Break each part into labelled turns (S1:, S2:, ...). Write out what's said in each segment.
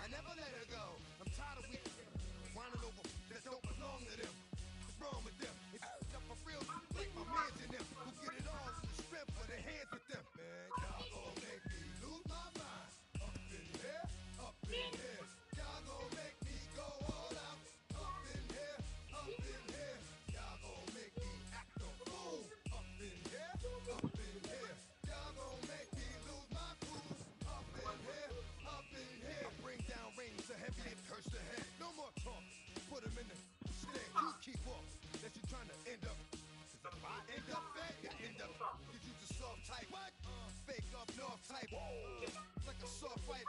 S1: I never let her go. I'm tired of weak whining over that don't belong to them. What's wrong with them? It's up for real, like my mans in them who get it all in the strength for their hands with them. Man, y'all gon' make me lose my mind. Up in here, up in here. Y'all gon' make me go all out. Up in here, up in here. Y'all gon' make me act a fool. Up in here, up in here. Y'all gon' make me lose my cool. Up in here, up in here. I bring down rings so heavy it hurts the head. No more talk. Put him in the stand. You keep off. That you trying to end up. Cause if I end up fat, you end up. Cause you the soft type. What? Fake up north type. Like a soft fight.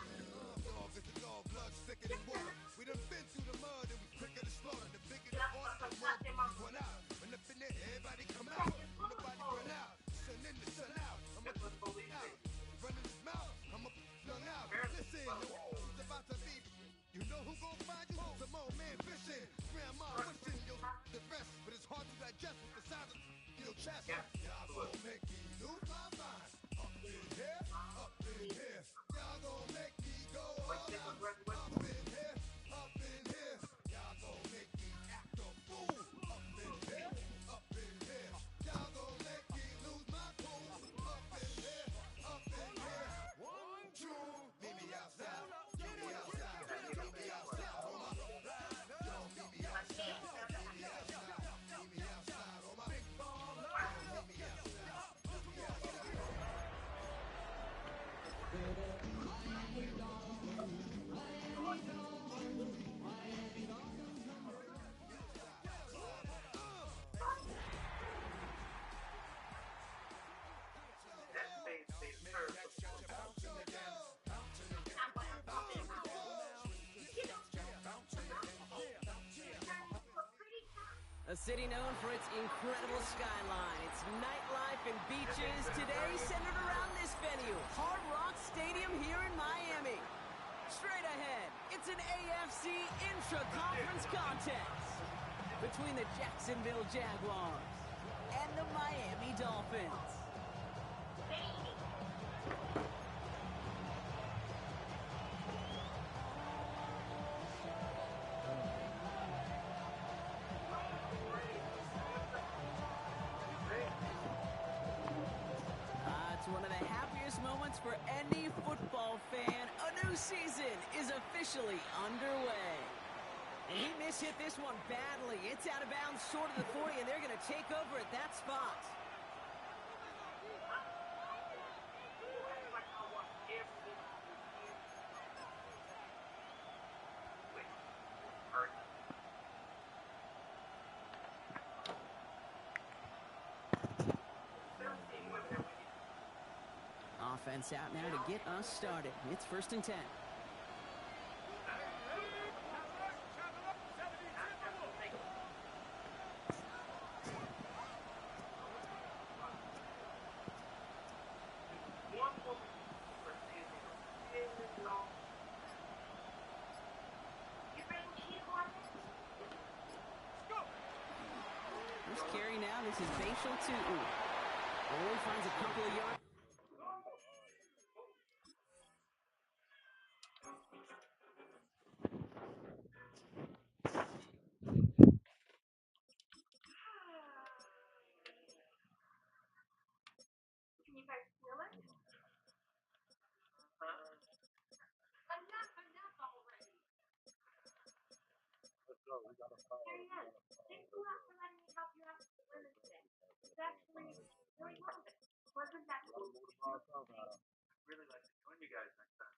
S1: Dog is a dog. Blood thicker than water. We done been through the mud and we quicker to slaughter. The bigger the order, the more we run out. When up in there, everybody come out. Nobody run out. Sun in the sun out. I'm a out. Running his mouth. I'm a young out. Listen, who's about to be? You know who gon' find you? Some old man fishing. Grandma wishing you'll the rest. But it's hard to digest with the sound of your chest. Y'all gon' make me lose my mind. Up in here, up in here. Y'all gon' make me go all out. Up in here, up in here. Y'all gon' make me act a fool. Up in here, up in here. Y'all gon' make me lose my cool. Up in here, up in here. 1, 2, meet me outside. Meet me outside. Meet me outside. On my ride. Yo, meet me outside. Meet me outside. Meet me outside. On my big ball. Meet me outside. Meet me outside.
S2: A city known for its incredible skyline, its nightlife and beaches, today centered around this venue, Hard Rock Stadium here in Miami. Straight ahead, it's an AFC intra-conference contest between the Jacksonville Jaguars and the Miami Dolphins. It's one of the happiest moments for any football fan. A new season is officially underway. And he mishit this one badly. It's out of bounds short of the 40, and they're going to take over at that spot. Offense out now to get us started. It's 1st and 10. First carry now, this is Facial to Only finds a couple of yards.
S3: Can you guys feel it? Enough already. Here he is. Thanks a lot for letting me help you out with the women today. It's actually really lovely. Wasn't that cool?
S4: I'd really like to join you guys next time.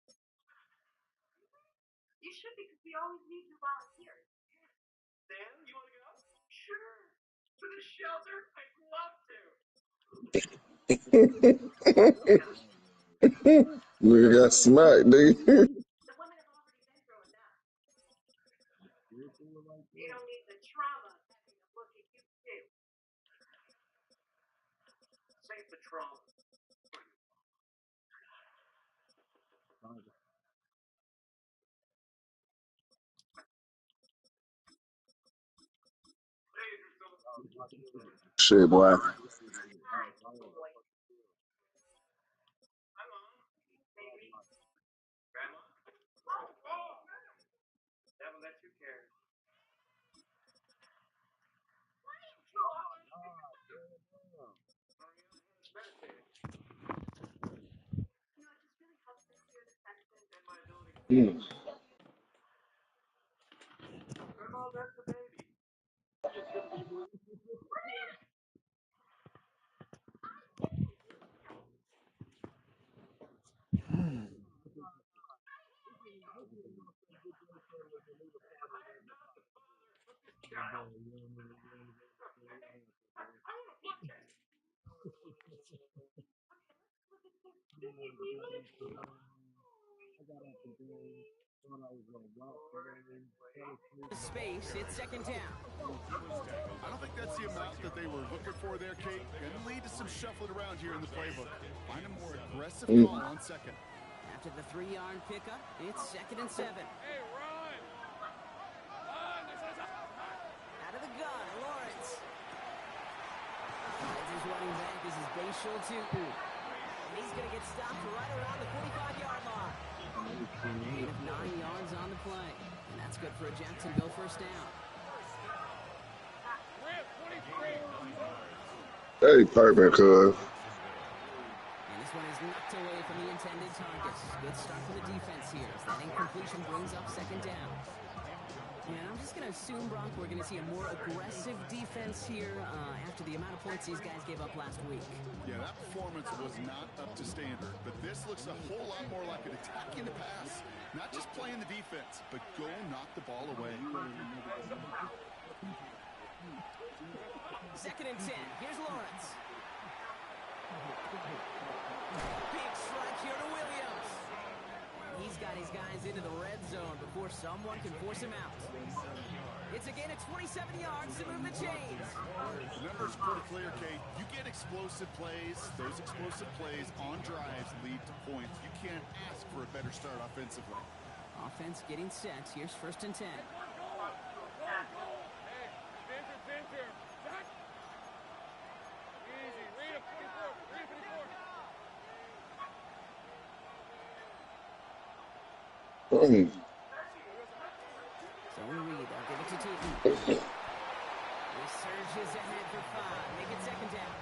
S3: You should, because we always need new volunteers.
S4: Sam, you want to go? Sure. To the shelter? I'd love to.
S5: Nigga got smacked, nigga.
S3: The women have already been through enough. You don't need the trauma of having to look at you too.
S4: Save the trauma.
S5: Shit, boy.
S4: Hi, Mom. Baby. Grandma.
S3: Oh, man.
S5: Mm.
S4: Grandma, that's the baby.
S2: Space, it's second down.
S1: I don't think that's the amount that they were looking for there, Kate. Going to lead to some shuffling around here in the playbook. Find a more aggressive call on second.
S2: After the 3-yard pickup, it's 2nd and 7.
S4: Hey, run!
S2: Out of the gun, Lawrence. Finds his running back is his Bashal Tutu. And he's going to get stopped right around the 45-yard line. Gain of 9 yards on the play. And that's good for a Jacksonville first down.
S5: Hey, perfect, cuz.
S2: And this one is knocked away from the intended target. Good start for the defense here as that incompletion brings up 2nd down. And I'm just going to assume, Brock, we're going to see a more aggressive defense here after the amount of points these guys gave up last week.
S1: Yeah, that performance was not up to standard, but this looks a whole lot more like an attacking the pass. Not just playing the defense, but go knock the ball away.
S2: 2nd and 10. Here's Lawrence. Big strike here to Williams. He's got his guys into the red zone before someone can force him out. It's a gain of 27 yards to move the chains.
S1: The number's pretty clear, Kate. You get explosive plays. Those explosive plays on drives lead to points. You can't ask for a better start offensively.
S2: Offense getting set. Here's 1st and 10.
S5: Mm.
S2: So Reed, they'll give it to Tutu. He surges ahead for 5. Make it 2nd down.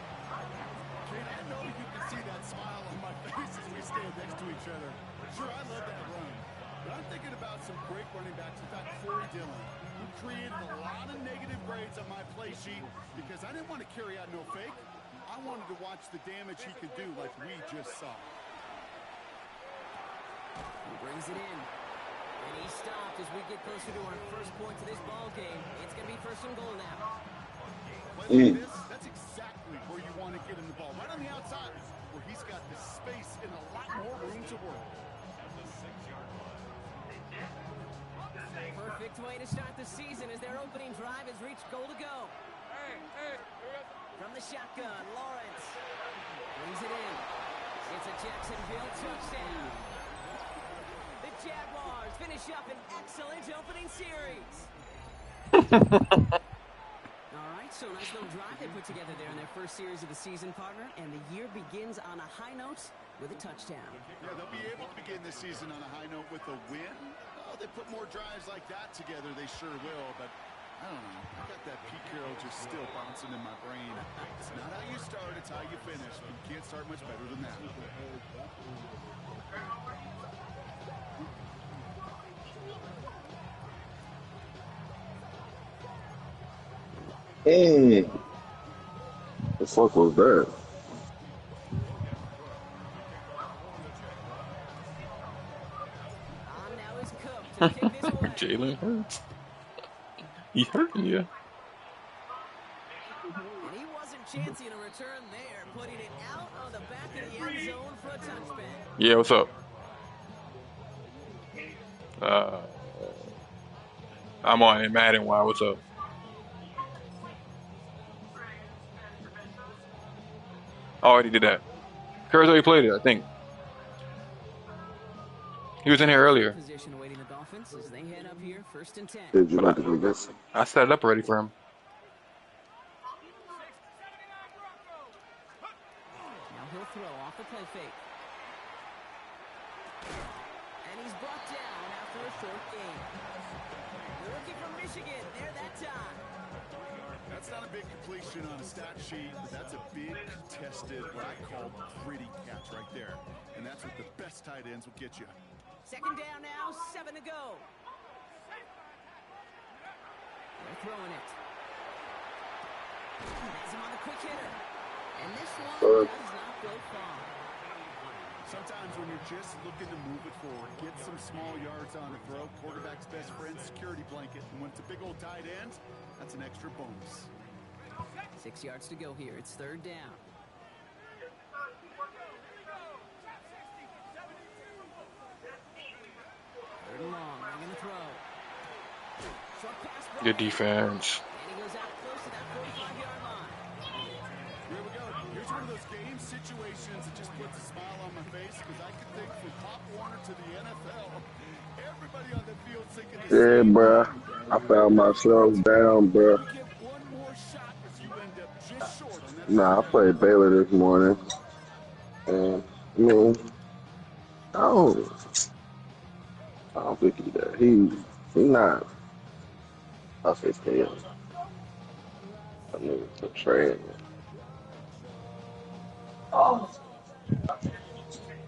S1: Kate, I know you can see that smile on my face as we stand next to each other. Sure, I love that run. But I'm thinking about some great running backs. In fact, Corey Dillon, who created a lot of negative grades on my play sheet because I didn't want to carry out no fake. I wanted to watch the damage he could do like we just saw.
S2: He brings it in. And he stopped as we get closer to our first point to this ball game. It's going to be 1st and goal now.
S1: Play like this, that's exactly where you want to get him the ball. Right on the outside, where he's got the space and a lot more room to work.
S2: Perfect way to start the season as their opening drive has reached goal to go. From the shotgun, Lawrence brings it in. It's a Jacksonville touchdown. The Jaguars finish up an excellent opening series. All right, so nice little drive they put together there in their first series of the season, partner, and the year begins on a high note with a touchdown.
S1: Yeah, they'll be able to begin this season on a high note with a win. Oh, they put more drives like that together, they sure will, but I don't know. I got that Pete Carroll just still bouncing in my brain. It's not how you start, it's how you finish. You can't start much better than that.
S5: Mm. The fuck was that?
S2: On now is Cook to kick this away.
S6: Jalen Hurts. He hurting you.
S2: And he wasn't chancing a return there, putting it out on the back of the end zone for a touchback.
S6: Yeah, what's up? I'm on Madden. Why? What's up? I already did that. Curtis already played it, I think. He was in here earlier.
S2: Position awaiting the Dolphins as they head up here, 1st and 10.
S5: Did you like to do this?
S6: I set it up already for him.
S2: Now he'll throw off the play fake. And he's brought down after a short game. The rookie from Michigan, there that time.
S1: That's not a big completion on a stat sheet, but that's a big contested, what I call gritty catch right there. And that's what the best tight ends will get you.
S2: Second down now, 7 to go. They're throwing it. Has him on the quick hitter. And this one does not go far.
S7: Sometimes when you're just looking to move it forward, get some small yards on a throw, quarterback's best friend, security blanket. And when it's a big old tight end, that's an extra bonus.
S2: 6 yards to go here. It's third down. Third and long. They're going to throw. Short pass.
S6: Good defense.
S2: And he goes out close to that 45-yard line.
S7: Here we go. Here's one of those game situations that just puts a smile on my face because I can think from Pop Warner to the NFL, everybody on the field thinking the
S5: Yeah,
S7: same
S5: bruh.
S7: thing.
S5: I found myself down, bruh.
S7: You get one more shot as you end up just short on that.
S5: Nah, I played Baylor this morning. And, I mean, I don't think he that. He not. I think he is. I mean, it's a trade.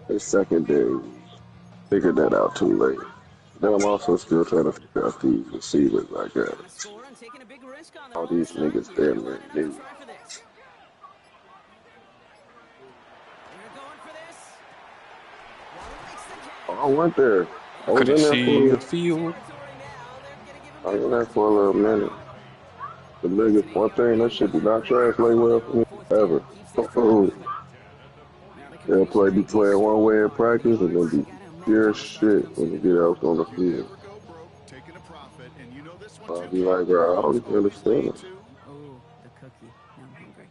S5: His secondary figured that out too late. Then I'm also still trying to figure out these receivers, I guess. All these niggas damn near new. Oh, I went there. I was
S6: Couldn't
S5: in there
S6: see the
S5: for
S6: field.
S5: I was in there for a little minute. The biggest one thing that shit did not translate well for me ever. They'll play be playing one way in practice and then be pure shit when they get out on the field. I'll be like, bro, I don't even understand it.
S2: Oh, the cookie. Now I'm hungry.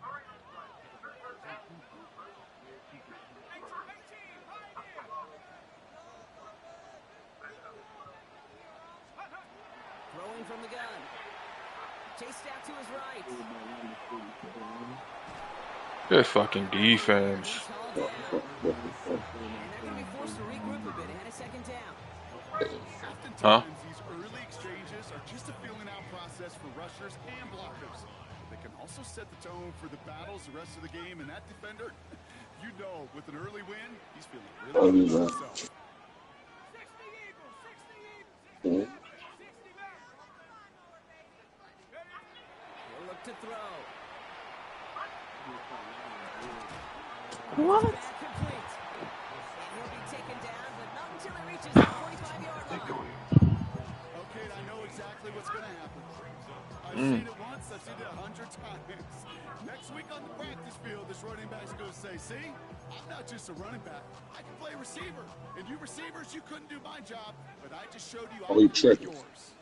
S2: Throwing from the gun. Chased out to his right.
S6: Good fucking defense.
S2: And they're going to be forced to regroup a bit ahead of second down.
S6: Huh?
S7: These early exchanges are just a feeling out process for rushers and blockers. They can also set the tone for the battles the rest of the game, and that defender, you know, with an early win, he's feeling really good about himself.
S2: He'll look to throw.
S5: What?
S2: Complete. And he'll be taken down, but not until he reaches the 45-yard line.
S7: Okay, I know exactly what's going to happen. I've seen it once, I've seen it 100 times. Next week on the practice field, this running back's going to say, see, I'm not just a running back. I can play receiver. And you receivers, you couldn't do my job, but I just showed you I can do yours.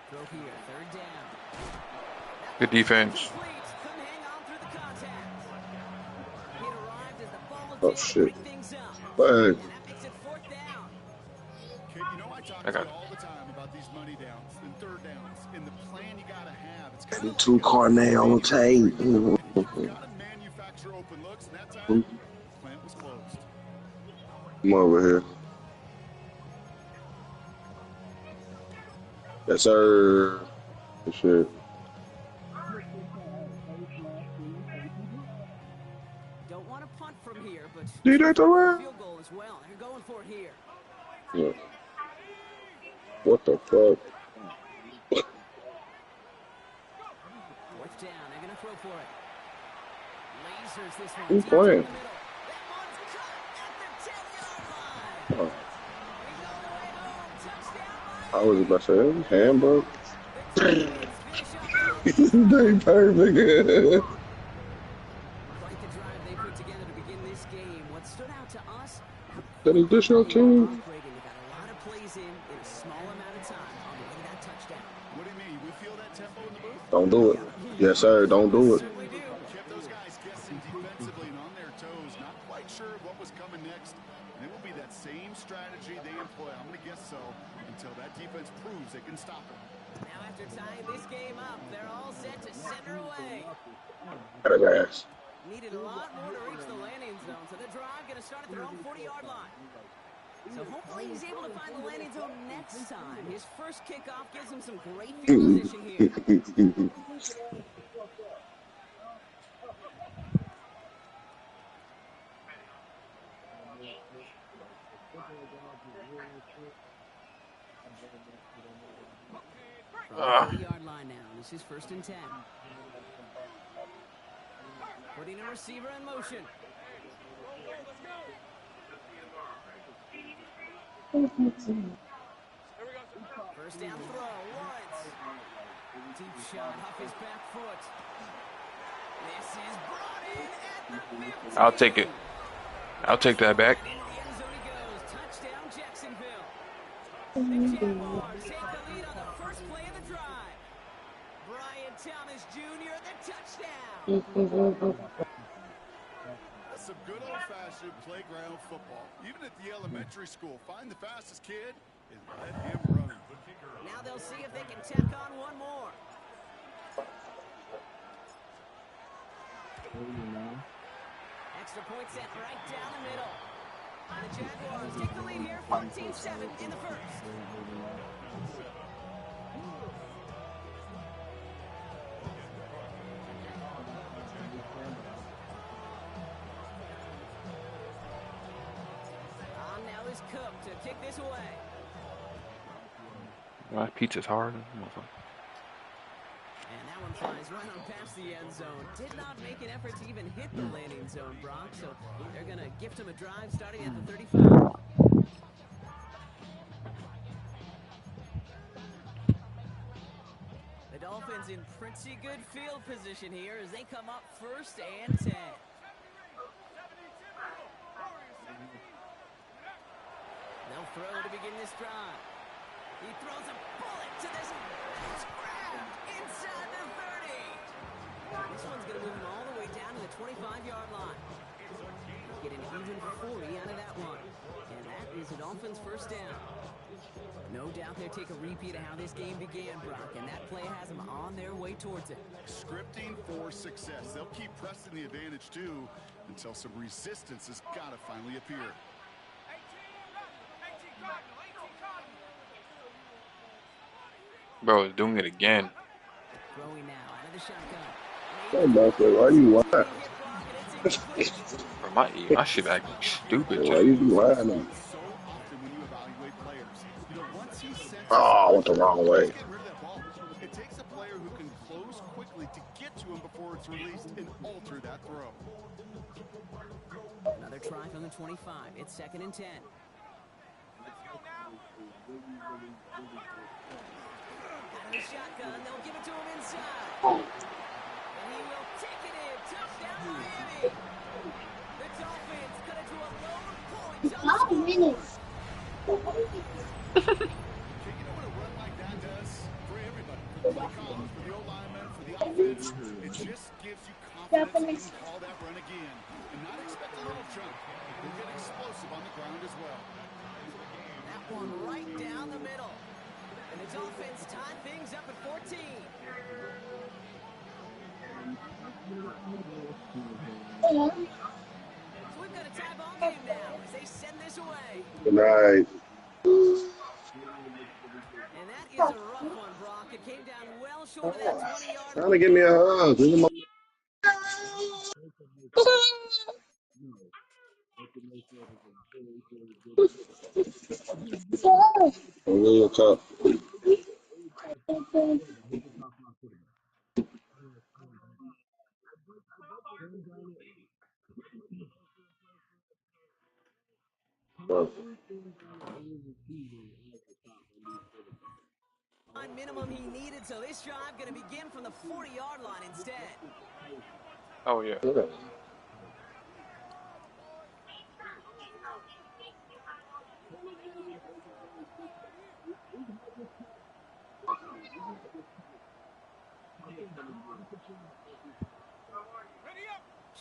S2: Throw here, third down.
S6: Good defense.
S2: Couldn't hang on through the contact. He arrived as the ball was
S5: Oh,
S2: down to
S5: shit.
S2: break things up.
S5: Bang.
S2: And that makes it fourth down.
S7: Kid, you know I talk to you all the time about these money downs and third downs and the plan you got to have. It's kind of
S5: Two Carnet on tape.
S7: you got to manufacture open looks, and that time, the plant was closed.
S5: Come over here. Yes, sir. Good shit.
S2: Don't want to punt from here, but
S5: Did that to her?
S2: field goal as well. They're going for it here.
S5: Yeah. What the fuck?
S2: Fourth down. They're going to throw for it. Lasers this one.
S5: Who's
S2: Deep
S5: playing?
S2: in the middle. That one's cut at the 10-yard line.
S5: Oh,
S2: He's on the way home. Touchdown,
S5: I was about to say, handbook.
S2: Lions.
S5: They perfect.
S2: Quite the drive they put together to begin this game. What stood out to us?
S5: That is this your team?
S2: They got a lot of plays in a small amount of time on the way to that touchdown.
S7: What do you mean? We feel that tempo in the booth?
S5: Don't do it. Yes, sir. Don't do it.
S2: Certainly do.
S7: Kept those guys guessing defensively and on their toes, not quite sure what was coming next. And it will be that same strategy they employ, I'm going to guess so, until that defense proves they can stop them.
S2: Now after tying this game up, they're all set to send her away.
S5: Ass.
S2: Needed a lot more to reach the landing zone, so the drive going to start at their own 40-yard line. So hopefully he's able to find the landing zone next time. His first kickoff gives him some great field position here. This is 1st and 10. Putting a receiver in motion. First down throw, Lawrence. Deep shot off his back foot. This is brought in at the 15.
S6: I'll take it. I'll take that back.
S2: Into the end zone he goes. Touchdown, Jacksonville. The Jaguars take the lead on the first play of the drive. Brian Thomas Jr., the touchdown.
S7: That's some good old-fashioned playground football. Even at the elementary school, find the fastest kid and let him run.
S2: Now they'll see if they can tack on one more. Extra point set right down the middle. And the Jaguars take the lead here, 14-7 in the first. On now is Cook to kick this away.
S6: My pizza's hard.
S2: And that one flies right on past the end zone. Did not make an effort to even hit the landing zone, Brock. So they're going to gift him a drive starting at the 35. The Dolphins in pretty good field position here as they come up 1st and 10. They'll throw to begin this drive. He throws a bullet to this. It's grabbed inside the 30. This one's going to move him all the way down to the 25-yard line. Get an even 40 out of that one. And that is the Dolphins' first down. No doubt they'll take a repeat of how this game began, Brock, and that play has them on their way towards it.
S7: Scripting for success. They'll keep pressing the advantage, too, until some resistance has got to finally appear.
S6: Bro, is doing it again.
S2: Throwing now out of the shotgun.
S5: Hey, Buster, why you lying?
S6: Bro, my shit acting stupid.
S5: Why you be lying?
S7: So often when you evaluate players, once he senses
S5: Oh, I went the wrong way.
S7: get rid of that ball. It takes a player who can close quickly to get to him before it's released and alter that throw.
S2: Another try from the 25. It's 2nd and 10. Out of the shotgun, they'll give it to him inside. And he will take it in. Touchdown, Miami. The Dolphins cut it to a lone point.
S7: You know what a run like that does for everybody? For the play callers, for the O-linemen, for the offense. It just gives you confidence to call that run again. And not expect a little jump. We'll get explosive on the ground as well.
S2: That one right down the middle. And the Dolphins tie things up at 14. So we've got a tie ball game now as they send this away.
S5: Good night.
S2: And that is a rough one, Brock. It came down well short of that 20-yard
S5: Trying to give me a hug. Give me my- A little cup.
S2: minimum he needed, so this drive going to begin from the 40-yard line instead.
S6: Oh, yeah.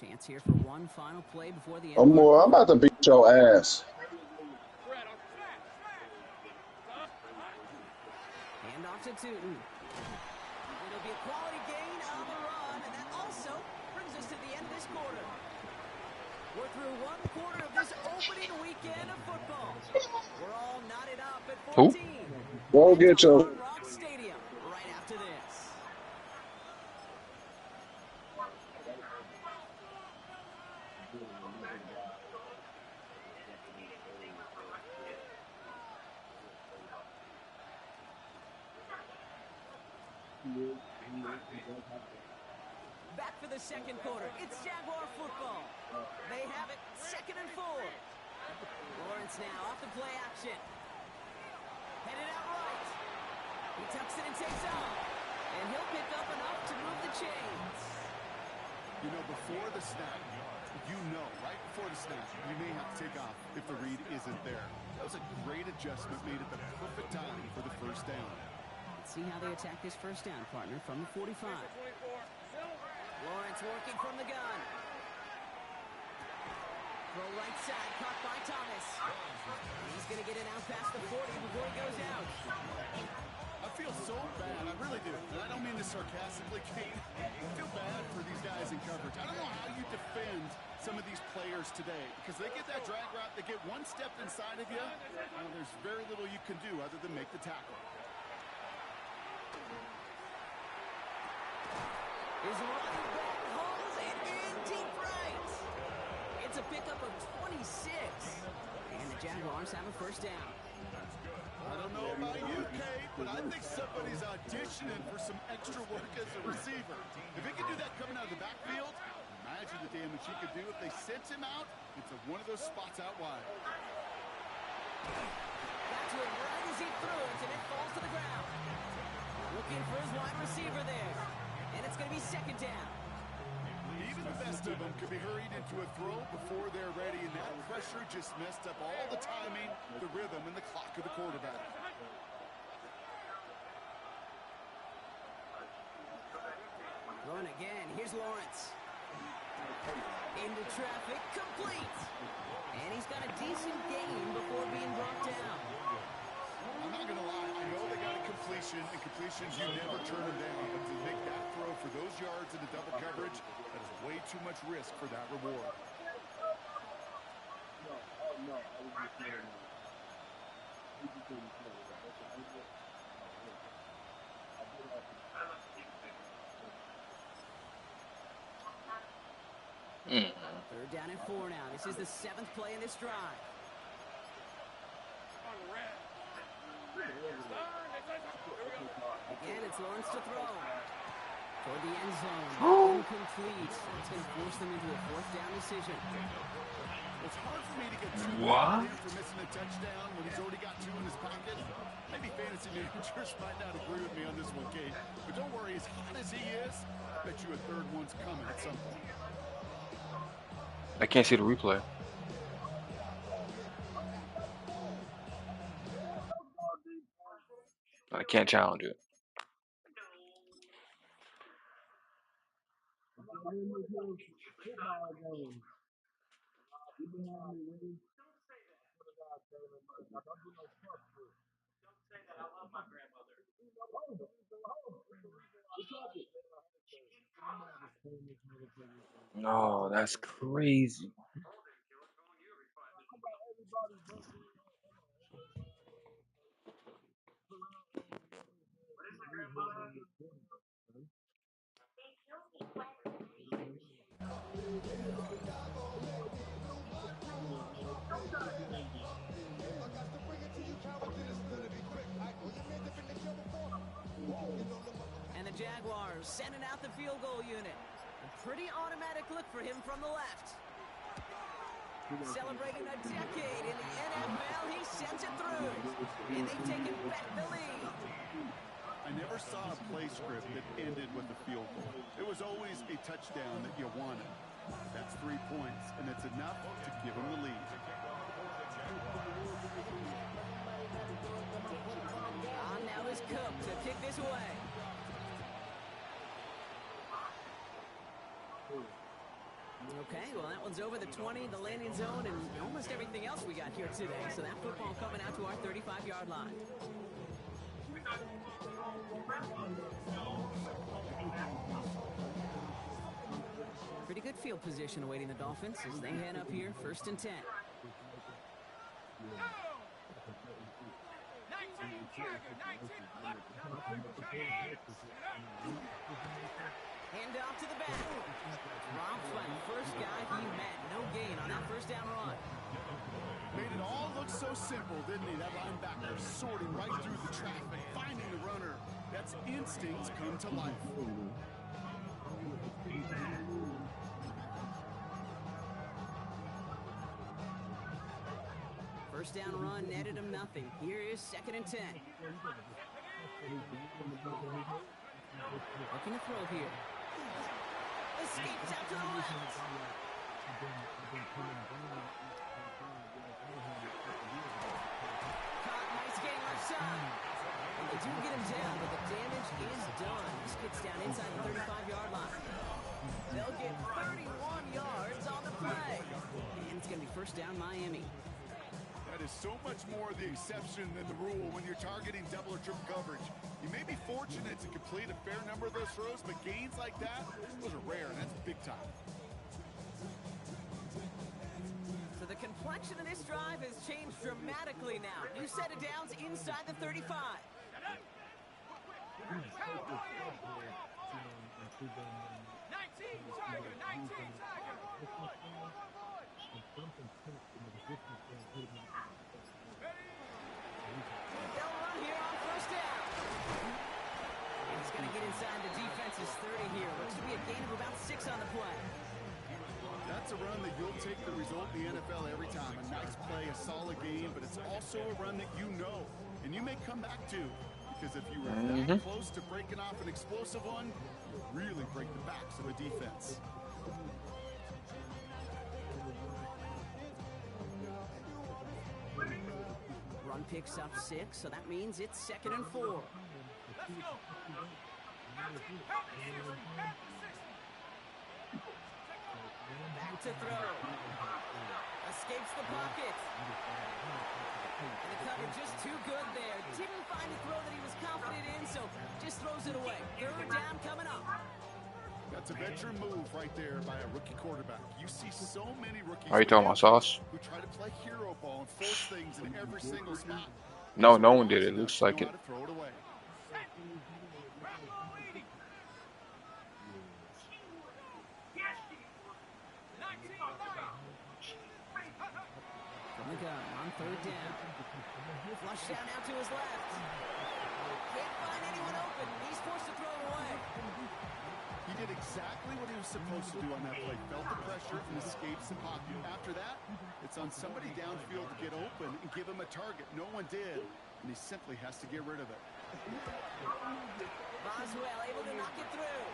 S2: Chance here for one final play before the end.
S5: I'm about to beat your ass.
S2: Hand off to Tootin. It'll be a quality gain on the run, and that also brings us to the end of this quarter. We're through one quarter of this opening weekend of football. We're all knotted up at 14.
S5: Go get your...
S2: Hard Rock Stadium right after this. Back for the second quarter. It's Jaguar football. They have it. 2nd and 4. Lawrence now off the play action. Headed out right. He tucks it and takes off. And he'll pick up enough to move the chains.
S7: You know, before the snap, right before the snap, you may have to take off if the read isn't there. That was a great adjustment made at the perfect time for the first down.
S2: Let's see how they attack this first down, partner, from the 45. Lawrence working from the gun. Throw right side, caught by Thomas. He's going to get it out past the 40 before he goes out.
S7: I feel so bad. I really do. And I don't mean this sarcastically, Kate. I feel bad for these guys in coverage. I don't know how you defend some of these players today because they get that drag route, they get one step inside of you, and there's very little you can do other than make the tackle.
S2: His running back hauls it in deep right. It's a pickup of 26. And the Jaguars have a first down.
S7: I don't know about you, Kate, but I think somebody's auditioning for some extra work as a receiver. If he can do that coming out of the backfield, imagine the damage he could do if they sent him out into one of those spots out wide.
S2: Got to him right as he threw it, and it falls to the ground. Looking for his wide receiver there. And it's going to be 2nd down.
S7: Even the best of them could be hurried into a throw before they're ready, and that pressure just messed up all the timing, the rhythm, and the clock of the quarterback.
S2: Throwing again. Here's Lawrence. Into traffic, complete. And he's got a decent gain before being brought down.
S7: I'm not going to lie. I know they got a completion, and completions, you never turn them down. But to make that throw for those yards into double coverage, that is way too much risk for that reward.
S2: Third down and 4 now. This is the 7th play in this drive. Again, it's Lawrence to throw. Toward the end zone. Incomplete. It's going to force them into a 4th down decision.
S7: It's hard for me to get too mad at him for missing a touchdown when he's already got 2 in his pocket. Maybe fantasy managers might not agree with me on this one, Kate. But don't worry, as hot as he is, I bet you a 3rd one's coming at some point.
S6: I can't see the replay. I can't challenge it. No, that's crazy.
S2: And the Jaguars sending out the field goal unit. A pretty automatic look for him from the left. Celebrating a decade in the NFL, he sends it through. And they've taken back the lead.
S7: I never saw a play script that ended with a field goal. It was always a touchdown that you wanted. That's 3 points, and it's enough to give them the lead.
S2: Now is Cook to kick this away. Okay, well that one's over the 20, the landing zone, and almost everything else we got here today. So that football coming out to our 35-yard line. Pretty good field position awaiting the Dolphins as they head up here, 1st and 10. Hand off to the back. Drops by the first guy he met. No gain on that first down run.
S7: Made it all look so simple, didn't he? That linebacker sorting right through the traffic, finding the runner. That's instincts come to life.
S2: First down run netted him nothing. Here is 2nd and 10. Looking to throw here. Escapes out to the left. Caught, nice gain left side. And they do get him down, but the damage is done. This gets down inside the 35-yard line. They'll get 31 yards on the play. And it's going to be first down Miami.
S7: That is so much more the exception than the rule when you're targeting double or triple coverage. You may be fortunate to complete a fair number of those throws, but gains like that, those are rare, and that's big time.
S2: So the complexion of this drive has changed dramatically now. New set of downs inside the 35.
S3: 19 Tiger, 19 Tiger.
S2: They'll run here on first down. And he's going to get inside the defense's 30 here. Looks to be a gain of about 6 on the play.
S7: That's a run that you'll take the result in the NFL every time. A nice play, a solid game, but it's also a run that you know and you may come back to. Because if you were that close to breaking off an explosive one, you really break the backs of a defense.
S2: Run picks up 6, so that means it's 2nd and 4.
S3: Let's go.
S2: Back to throw. Escapes the pocket. And the cover just too good there. Didn't find a throw that he was confident in, so just throws it away. 3rd down coming up.
S7: That's a veteran move right there by a rookie quarterback. You see so many rookies
S6: Are you talking about Sauce?
S7: who try to play hero ball and force things in every single spot.
S6: No, no one did. It looks like it.
S7: Throw it away.
S2: From the gun on 3rd down. Flush down out to his left. Can't find anyone open. He's forced to throw it away.
S7: He did exactly what he was supposed to do on that play. Felt the pressure and escapes the pocket. After that, it's on somebody downfield to get open and give him a target. No one did, and he simply has to get rid of it.
S2: Boswell able to knock it through.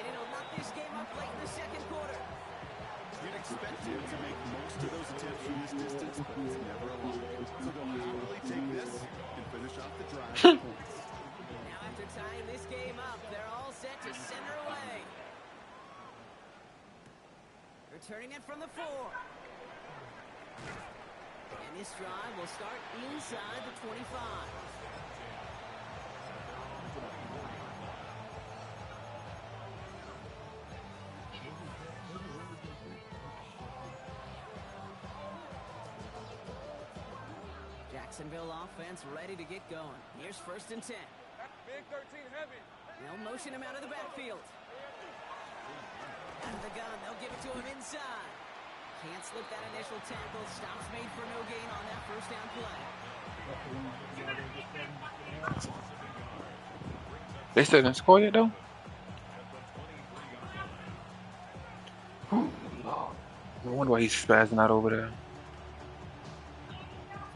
S2: And it'll knock this game up late in the 2nd quarter.
S7: You'd expect him to make most of those attempts from this distance, but it's never a lot. So they'll happily take this and finish off the drive with points.
S2: Now after tying this game up, they're all set to send her away. Returning it from the 4. And this drive will start inside the 25. Jacksonville offense ready to get going. Here's 1st and 10.
S3: Big 13 heavy.
S2: They'll motion him out of the backfield. Out of the gun, they'll give it to him inside. Can't slip that initial tackle. Stops made for no gain on that 1st down play.
S6: They still didn't score yet, though? No wonder why he's spazzing out over there.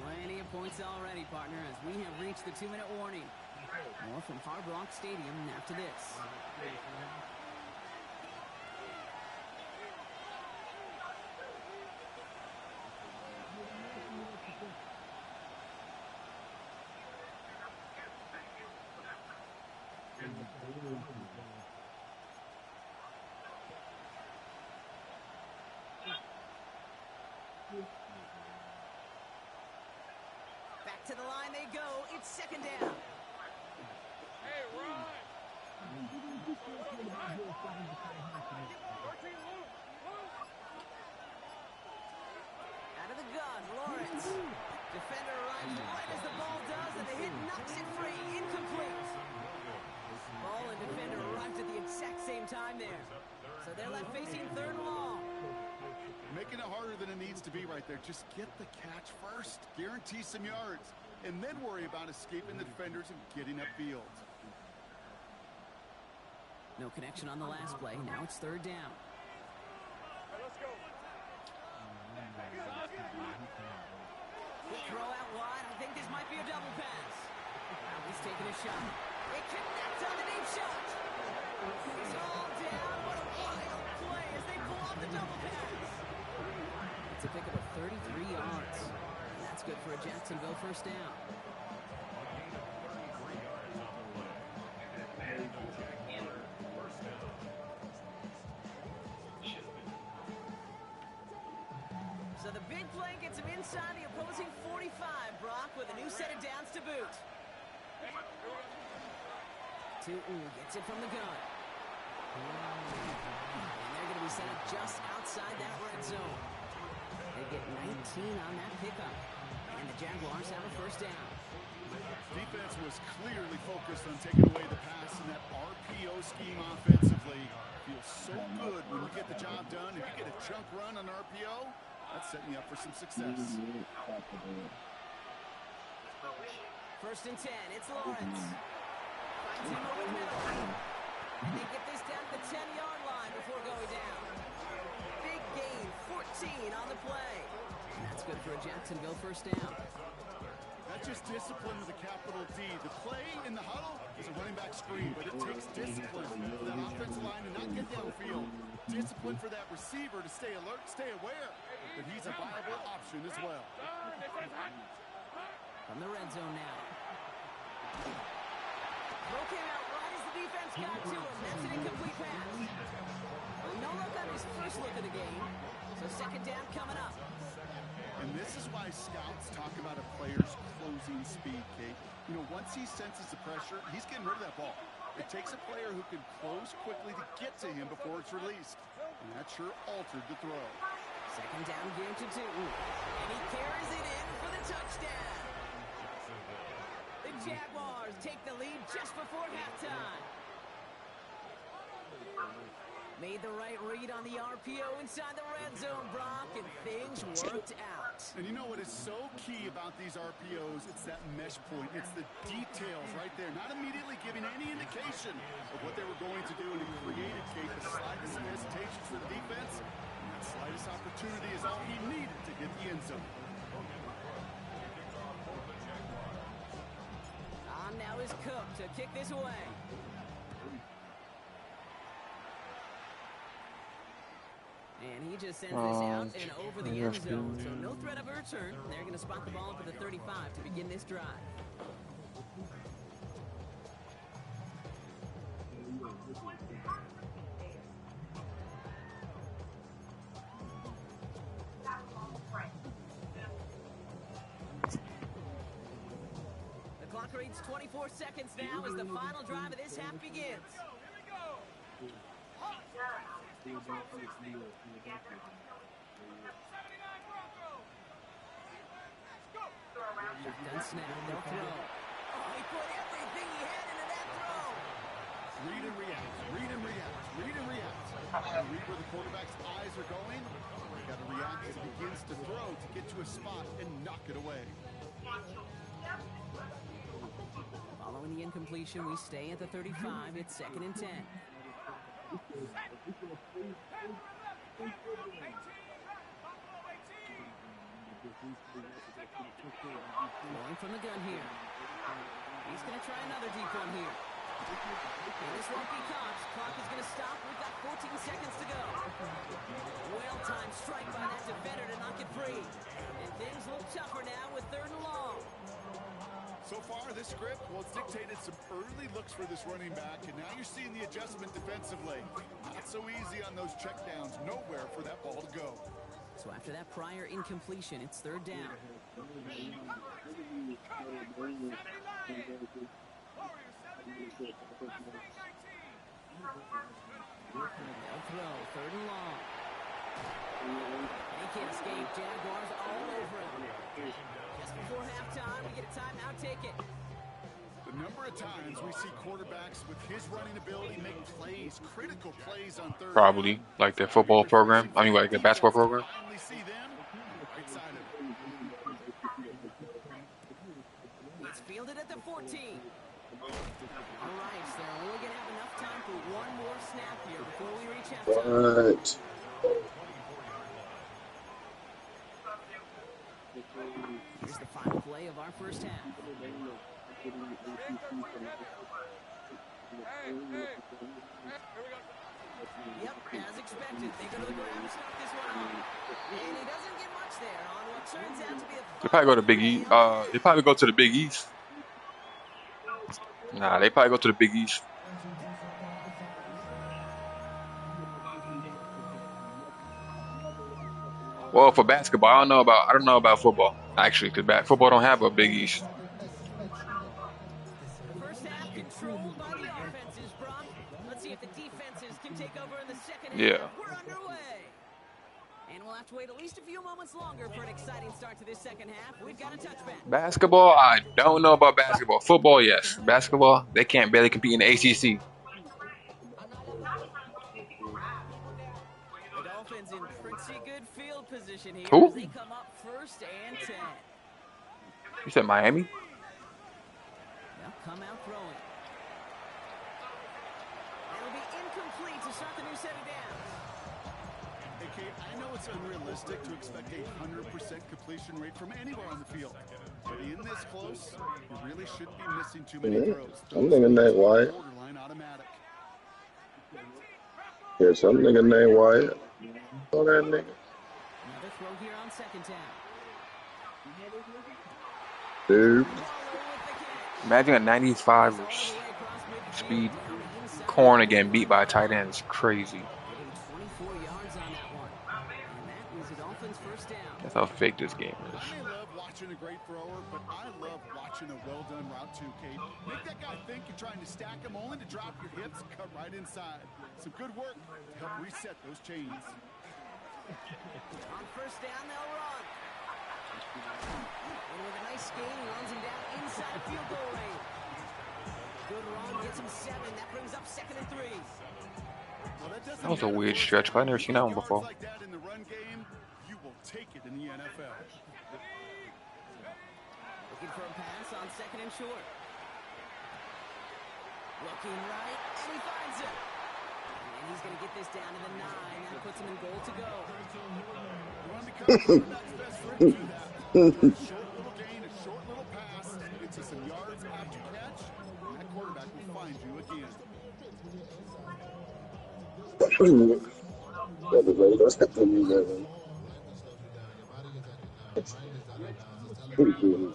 S2: Plenty of points already, partner, as we have reached the 2-minute warning. More from Hard Rock Stadium after this. Back to the line they go. It's 2nd down.
S3: Hey, Ron.
S2: Out of the gun, Lawrence. Defender arrives right as the ball does, and the hit knocks it free. Incomplete. Ball and defender arrived at the exact same time there. So they're left facing 3rd and long.
S7: Making it harder than it needs to be right there. Just get the catch first. Guarantee some yards. And then worry about escaping the defenders and getting upfield.
S2: No connection on the last play. Now it's third down. Quick throw out wide. I think this might be a double pass. Now he's taking a shot. It connects on the deep shot. He's all down. What a wild play as they pull off the double pass. It's a pickup of 33 yards. And that's good for a Jacksonville first down. So the big play gets him inside the opposing 45, Brock, with a new set of downs to boot. Tootin gets it from the gun. And they're going to be set up just outside that red zone. They get 19 on that pickup. And the Jaguars have a first down.
S7: Defense was clearly focused on taking away the pass in that RPO scheme offensively. Feels so good when you get the job done. If you get a chunk run on RPO, that's setting you up for some success.
S2: First and 10, it's Lawrence. Finds him over the middle. And they get this down to the 10-yard line before going down. Big gain, 14 on the play. And that's good for a Jacksonville first down.
S7: That's just discipline with a capital D. The play in the huddle is a running back screen, but it takes discipline for that offensive line to not get downfield. Discipline for that receiver to stay alert, stay aware. But he's a viable option as well.
S2: From the red zone now. Throw came out right as the defense got to him. That's an incomplete pass. Well, no look on his first look of the game. So second down coming up.
S7: And this is why scouts talk about a player's closing speed, Kate. You know, once he senses the pressure, he's getting rid of that ball. It takes a player who can close quickly to get to him before it's released. And that sure altered the throw.
S2: Second down game to Tootin. And he carries it in for the touchdown. The Jaguars take the lead just before halftime. Made the right read on the RPO inside the red zone, Brock, and things worked out.
S7: And you know what is so key about these RPOs? It's that mesh point. It's the details right there. Not immediately giving any indication of what they were going to do, and it created, Kate, the slightest hesitations for the defense. And that slightest opportunity is all he needed to hit the end zone.
S2: On now is Cook to kick this away. And he just sends this out and over the end zone. So no threat of a return. They're going to spot the ball up at the 35 to begin this drive. The clock reads 24 seconds now as the final drive of this half begins. Shotgun snap, they'll throw. Oh, he put everything he had into that throw.
S7: Read and react, read and react, read and react. Read where the quarterback's eyes are going. You got to react as he begins to throw to get to a spot and knock it away.
S2: Following the incompletion, we stay at the 35. It's second and 10. Going from the gun here. He's going to try another deep one here. And this won't be caught. Clock is going to stop. We've got 14 seconds to go. Well-timed strike by that defender to knock it free. And things look tougher now with third and long.
S7: So far, this script, well, it's dictated some early looks for this running back, and now you're seeing the adjustment defensively. Not so easy on those checkdowns. Nowhere for that ball to go.
S2: So after that prior incompletion, it's third down. They'll throw, third and long. They can't escape. Jaguars all over him. Just before halftime, we get a timeout. Take it.
S7: The Number of times we see quarterbacks with his running ability make plays, critical plays on third
S6: Probably
S7: down.
S6: like their football program. I mean, like their basketball program.
S7: Finally see them on the right side of it.
S2: It's fielded at the 14. All right, so they're only going to have enough time for one more snap here before we reach halftime.
S5: What?
S2: Here's the final play of our first half. Yep, as expected, they go to the ground to start this one off. And he doesn't get much there on what turns out to be a
S6: They probably go to Big East. They probably go to the Big East. Nah, they probably go to the Big East. Well, for basketball, I don't know about football actually, because football don't have a Big East.
S2: The first half controlled by the offenses, Brock. Let's see if the defenses can take over in the second half.
S6: Yeah.
S2: We're underway. And we'll have to wait at least a few moments longer for an exciting start to this second half. We've got a touchback.
S6: Basketball, I don't know about basketball. Football, yes. Basketball, they can't barely compete in the ACC.
S2: The Dolphins in pretty good field position here
S6: Who?
S2: as they come up 1st and 10.
S6: You said Miami?
S2: They'll come out throwing. It'll be incomplete to start the new set of downs.
S7: Hey, Kate, I know it's unrealistic to expect a 100% completion rate from anywhere on the field. But in this close, you really shouldn't be missing too many throws.
S5: Some nigga named Wyatt.
S7: Borderline automatic.
S5: Yeah, some nigga named Wyatt. Oh, that nigga.
S2: Another throw here on 2nd down.
S5: Dude.
S6: Imagine a 95 speed corner getting beat by a tight end. It's crazy.
S2: 24 yards on that one. And that is the Dolphins' 1st down.
S6: That's how fake this game is.
S7: I may love watching a great thrower, but I love watching a well-done route too, Kate. Make that guy think you're trying to stack him only to drop your hips, cut right inside. Some good work to help reset those chains.
S2: On 1st down, they'll run. And with a nice gain, he runs him down inside field goal range. Good run, gets him 7. That brings up 2nd and 3.
S7: Well,
S6: That was a weird stretch, but I've never seen that one before.
S7: Like that in the run game, you will take it in the NFL.
S2: Looking for a pass on 2nd and short. Looking right, and he finds it. And he's going to get this down to the 9. That puts him in goal to go.
S7: Run becomes quarterback's best friend to that. Short little gain, a short little pass into some yards after catch, and that quarterback will find you again.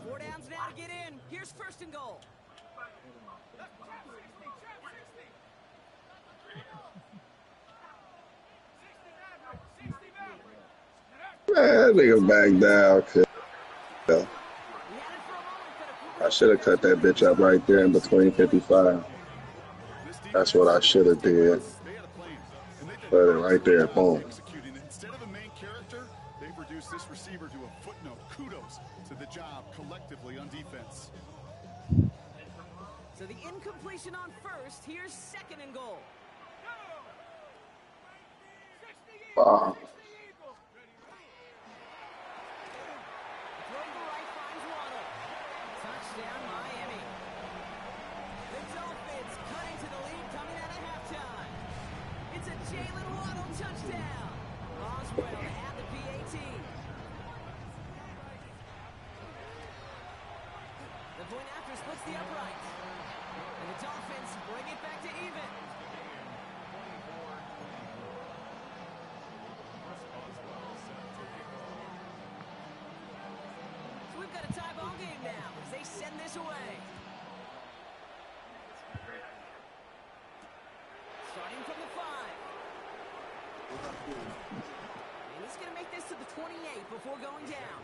S2: Four downs now to get in. Here's 1st and goal.
S5: Man, nigga back down. Yeah. I should have cut that bitch up right there in between 55. That's what I should have did. Put it right there, boom.
S7: Instead of a main character, they've reduced this receiver to a footnote. Kudos to the job collectively on defense.
S2: So the incompletion on 1st. Here's 2nd and goal.
S5: Wow.
S2: Touchdown, Miami. The Dolphins cutting to the lead coming out of halftime. It's a Jalen Waddle touchdown. Oswell to add the PAT. The point after splits the uprights. And the Dolphins bring it back to even. So we've got a tie ball game now as they send this away. Starting from the 5. And he's going to make this to the 28 before going down.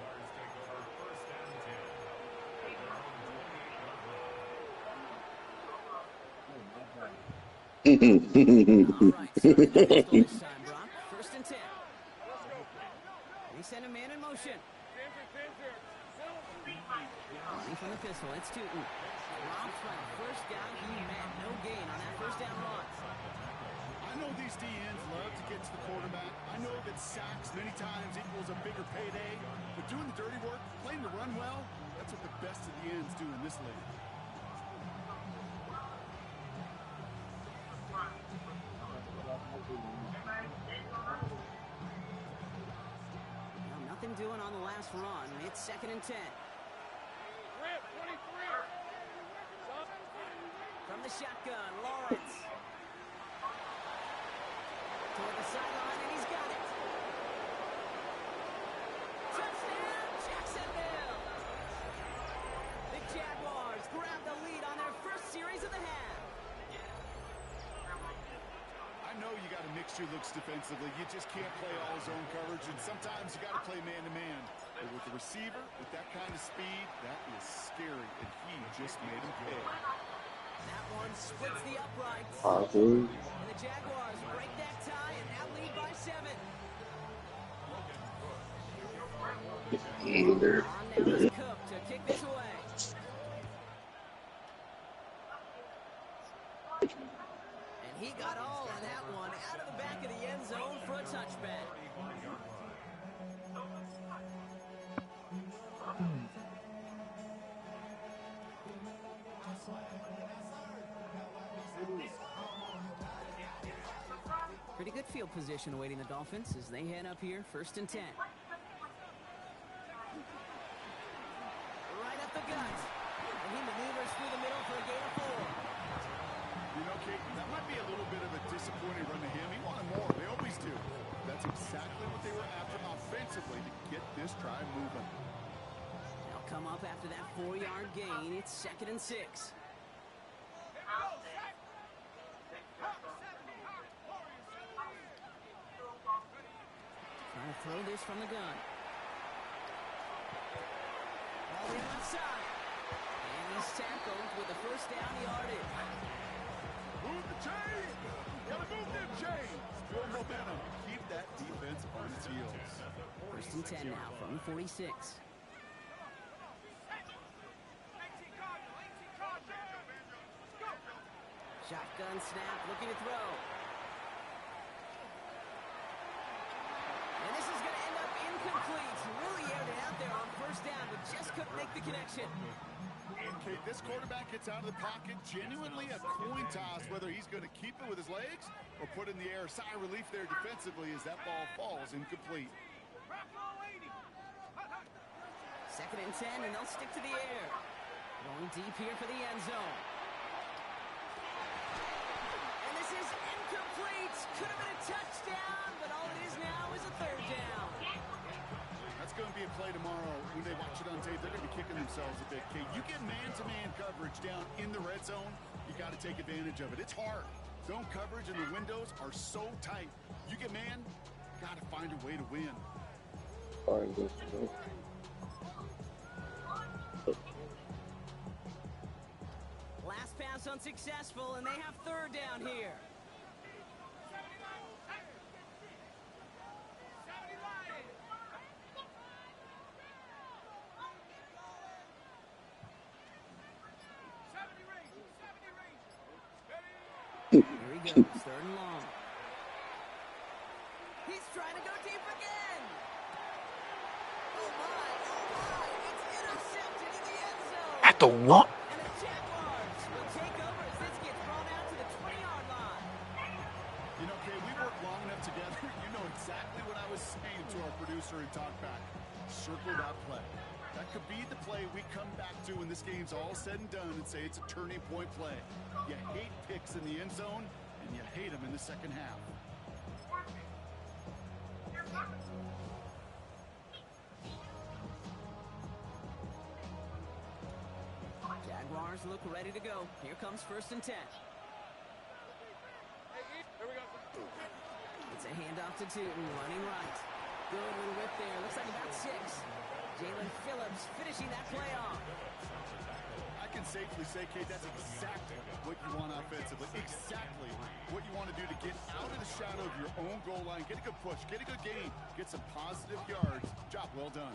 S2: All right, so this time, Brock. 1st and 10. They send a man in motion. From the pistol, it's Tootin. Dropped by the first guy he met. No gain on that first down run.
S7: I know these DNs love to get to the quarterback. I know that sacks many times equals a bigger payday. But doing the dirty work, playing the run well, that's what the best of the ends do in this league.
S2: Well, nothing doing on the last run. It's 2nd and 10. From the shotgun, Lawrence. Toward the sideline, and he's got it. Touchdown, Jacksonville! The Jaguars grab the lead on their first series of the half.
S7: I know you got to mix your looks defensively. You just can't play all zone coverage, and sometimes you got to play man-to-man. But with the receiver, with that kind of speed, that is scary, and he just made him pay.
S2: That one splits the uprights.
S5: Awesome.
S2: And the Jaguars break that tie and now lead by 7. On now is Cook to kick this away. And he got all of that one out of the back of the end zone for a touchback. Pretty good field position awaiting the Dolphins as they head up here, 1st and 10. Right up the gut. And he maneuvers through the middle for a gain of 4.
S7: You know, Kate, that might be a little bit of a disappointing run to him. He wanted more. They always do. That's exactly what they were after offensively to get this drive moving.
S2: They'll come up after that 4-yard gain. It's 2nd and 6. Trying to throw this from the gun. Ball in left side. And he's tackled with the first down yardage.
S7: Move the chain! Gotta move them chains! Build momentum. Keep that defense on its heels.
S2: 1st and 10 now from the 46. Shotgun snap, looking to throw. And this is going to end up incomplete. Really aired it out there on 1st down, but just couldn't make the connection.
S7: Okay, this quarterback gets out of the pocket, genuinely a coin toss, whether he's going to keep it with his legs or put it in the air. Sigh of relief there defensively as that ball falls incomplete.
S2: 2nd and 10, and they'll stick to the air. Going deep here for the end zone. And this is incomplete. Could have been a touchdown, but all it is now is a 3rd down.
S7: That's going to be a play tomorrow. When they watch it on tape, they're going to be kicking themselves a bit. Okay, you get man-to-man coverage down in the red zone, you got to take advantage of it. It's hard. Zone coverage and the windows are so tight. You get man, got to find a way to win.
S2: Last pass unsuccessful, and they have 3rd down here. Here he goes, 3rd and long. He's trying to go deep again. Oh my, it's intercepted in the end zone.
S6: At the what?
S2: And the Jaguars will take over as this gets thrown out to the 20-yard line.
S7: You know, Kay, we worked long enough together. You know exactly what I was saying to our producer and talkback. Circle that play. That could be the play we come back to when this game's all said and done and say it's a turning point play. You hate picks in the end zone, and you hate them in the second half.
S2: Jaguars look ready to go. Here comes 1st and 10. It's a handoff to Tootin, running right. Good little whip there. Looks like about 6. Jalen Phillips finishing that play off.
S7: I can safely say, Kate, that's exactly what you want offensively. Exactly what you want to do to get out of the shadow of your own goal line. Get a good push. Get a good gain. Get some positive yards. Job well done.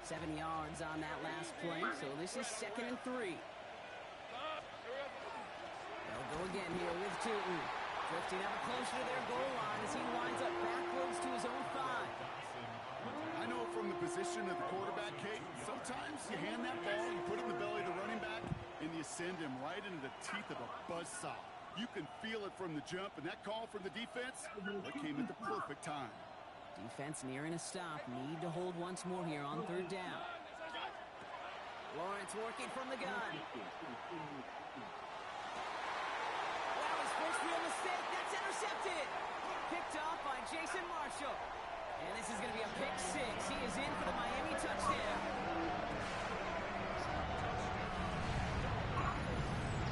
S2: 7 yards on that last play, so this is 2nd and 3. go again here with Tootin. Drifting ever closer to their goal line as he winds up backwards to his own 5.
S7: I know from the position of the quarterback, Kate, sometimes you hand that ball, you put it in the belly of the running back, and you send him right into the teeth of a buzzsaw. You can feel it from the jump, and that call from the defense, it came at the perfect time.
S2: Defense nearing a stop. Need to hold once more here on 3rd down. Lawrence working from the gun. Wow, his first real mistake. That's intercepted. Picked off by Jason Marshall. And this is going to be a pick 6. He is in for the Miami touchdown.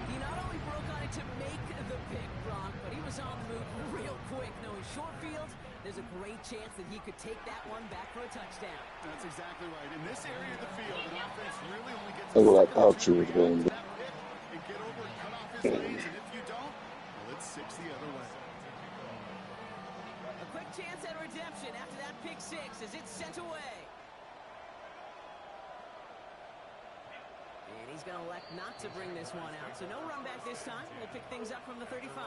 S2: He not only broke on it to make the pick, Brock, but he was on the move real quick. Knowing short field, there's a great chance that he could take that one back for a touchdown.
S7: That's exactly right. In this area of the field, an offense really only gets
S5: That's what I thought you was going to do.
S7: and get over and cut off his lanes, and if you don't, well, it's 6 the other way.
S2: A quick chance at redemption after that pick 6 as it's sent away. And he's going to elect not to bring this one out. So no run back this time. We'll pick things up from the 35.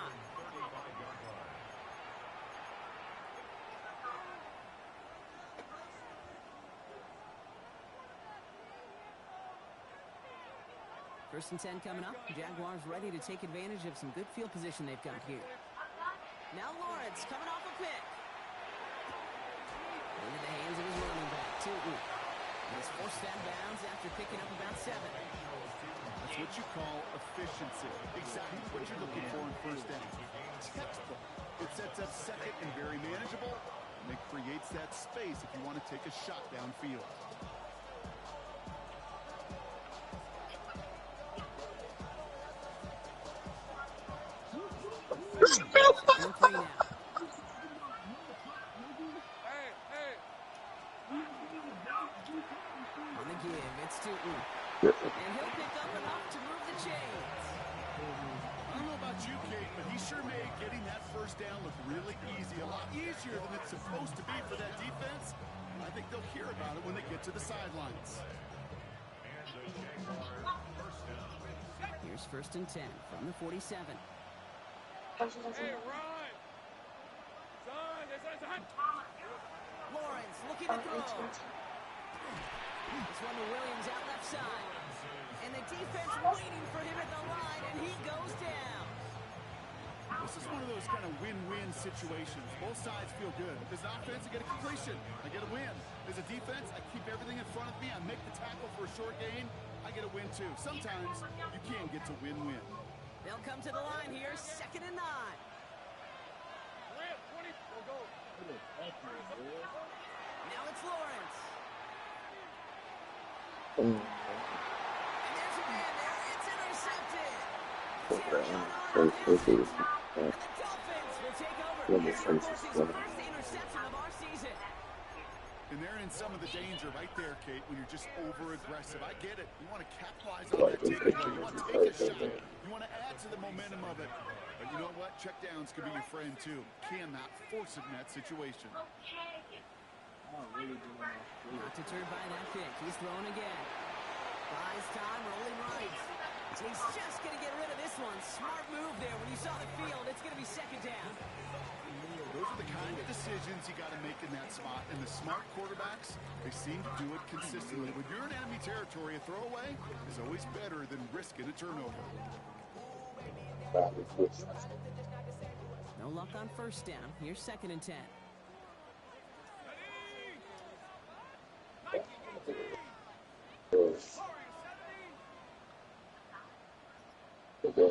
S2: First and 10 coming up. Jaguars ready to take advantage of some good field position they've got here. Now Lawrence coming off a pick. Into the hands of his running back, Tootin. He's forced that bounds after picking up about 7.
S7: That's what you call efficiency. Exactly what you're looking for in first down. Textbook. It sets up second and very manageable, and it creates that space if you want to take a shot downfield.
S2: And 3 now. On the give, it's Tootin. And he'll pick up enough to move the chains.
S7: I don't know about you, Kate, but he sure made getting that first down look really easy. A lot easier than it's supposed to be for that defense. I think they'll hear about it when they get to the sidelines.
S2: Here's first and 10 from the 47. Lawrence looking to throw. This one to Williams out left side. And the defense waiting for him at the line, and he goes down.
S7: This is one of those kind of win-win situations. Both sides feel good. As an offense, I get a completion. I get a win. As a defense, I keep everything in front of me. I make the tackle for a short gain. I get a win, too. Sometimes you can get to win-win.
S2: They'll come to the line here, 2nd and 9. Now it's Lawrence. And there's a man there. It's intercepted. And the Dolphins will take over. It's Force's first interception of our season.
S7: And they're in some of the danger right there, Kate, when you're just over-aggressive. I get it. You want to capitalize on that takeaway. You want to take a shot. You want to add to the momentum of it. But you know what? Checkdowns can be your friend, too. Cannot force it in that situation.
S2: Not deterred by that pick. He's throwing again. Buys time, rolling right. He's just going to get rid of this one. Smart move there. When you saw the field, it's going to be 2nd down.
S7: Those are the kind of decisions you got to make in that spot. And the smart quarterbacks, they seem to do it consistently. When you're in enemy territory, a throwaway is always better than risking a turnover.
S2: No luck on first down. Here's 2nd and 10. They're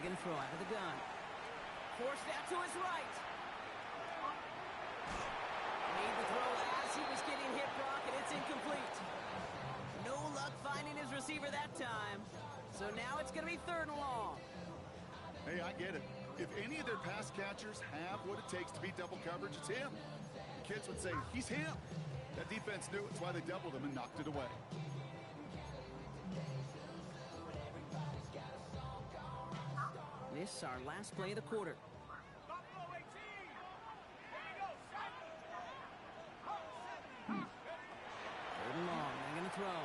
S2: going to throw out of the gun. Forced that to his right. Made the throw as he was getting hit, Brock, and it's incomplete. No luck finding his receiver that time. So now it's going to be 3rd and long.
S7: Hey, I get it. If any of their pass catchers have what it takes to beat double coverage, it's him. The kids would say, he's him. That defense knew it's why they doubled him and knocked it away.
S2: This our last play of the quarter. 3rd and long. They're going to throw.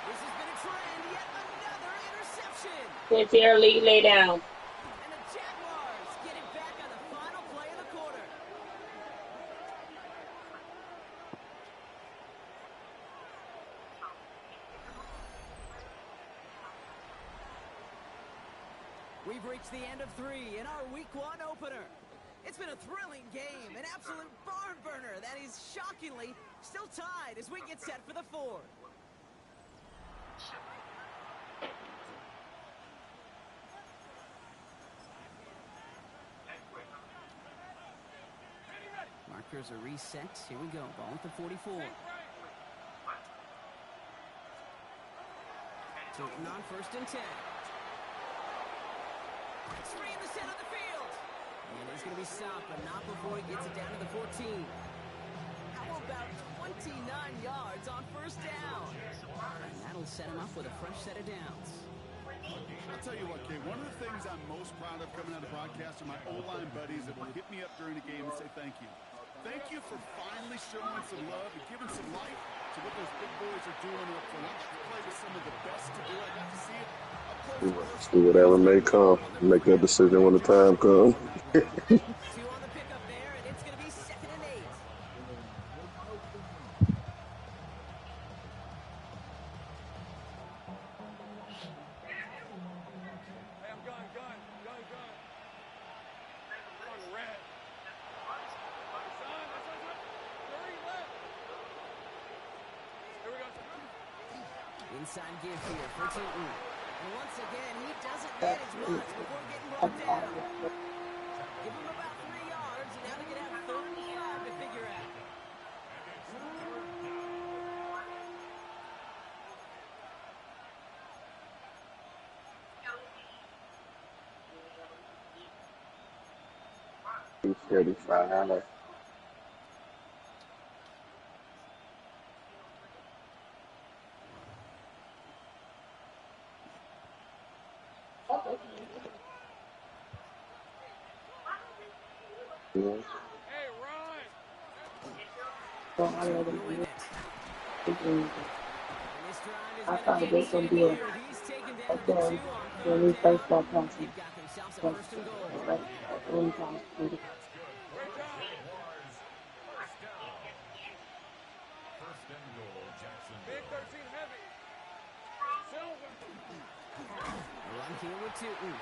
S2: This has been a trend. Yet another interception.
S3: Quincy Lee, lay down.
S2: And the Jaguars get it back on the final play of the quarter. We've reached the end of 3 in our Week 1 opener. It's been a thrilling game, an absolute barn burner that is shockingly still tied as we get set for the 4th. Markers are reset. Here we go. Ball at the 44. Turton on 1st and 10. Straight in the center of the field. And he's going to be stopped, but not before he gets it down to the 14. How about 29 yards on 1st down? And that'll set him up with a fresh set of downs.
S7: I'll tell you what, Kate, one of the things I'm most proud of coming out of the broadcast are my O-line buddies that will hit me up during the game and say thank you. Thank you for finally showing some love and giving some life to what those big boys are doing up front. I got to play with some of the best to do. I got to see it up close.
S5: Let's do whatever may come. Make that decision when the time comes.
S2: 2 on the pickup there, and it's going to be 2nd and 8.
S4: Hey, I'm gone. On red. Son, that's 30 left. Here we go.
S2: Inside give here for Turton. And once again, he doesn't manage much before getting brought down. Give him about 3 yards, and now they're going to have 35 to figure out.
S5: $245.
S4: Hey, Ron.
S3: I thought it was going to be a touchdown when we first got passing. But one time,
S4: Big 13 heavy. Silver.
S2: Run here with Turton.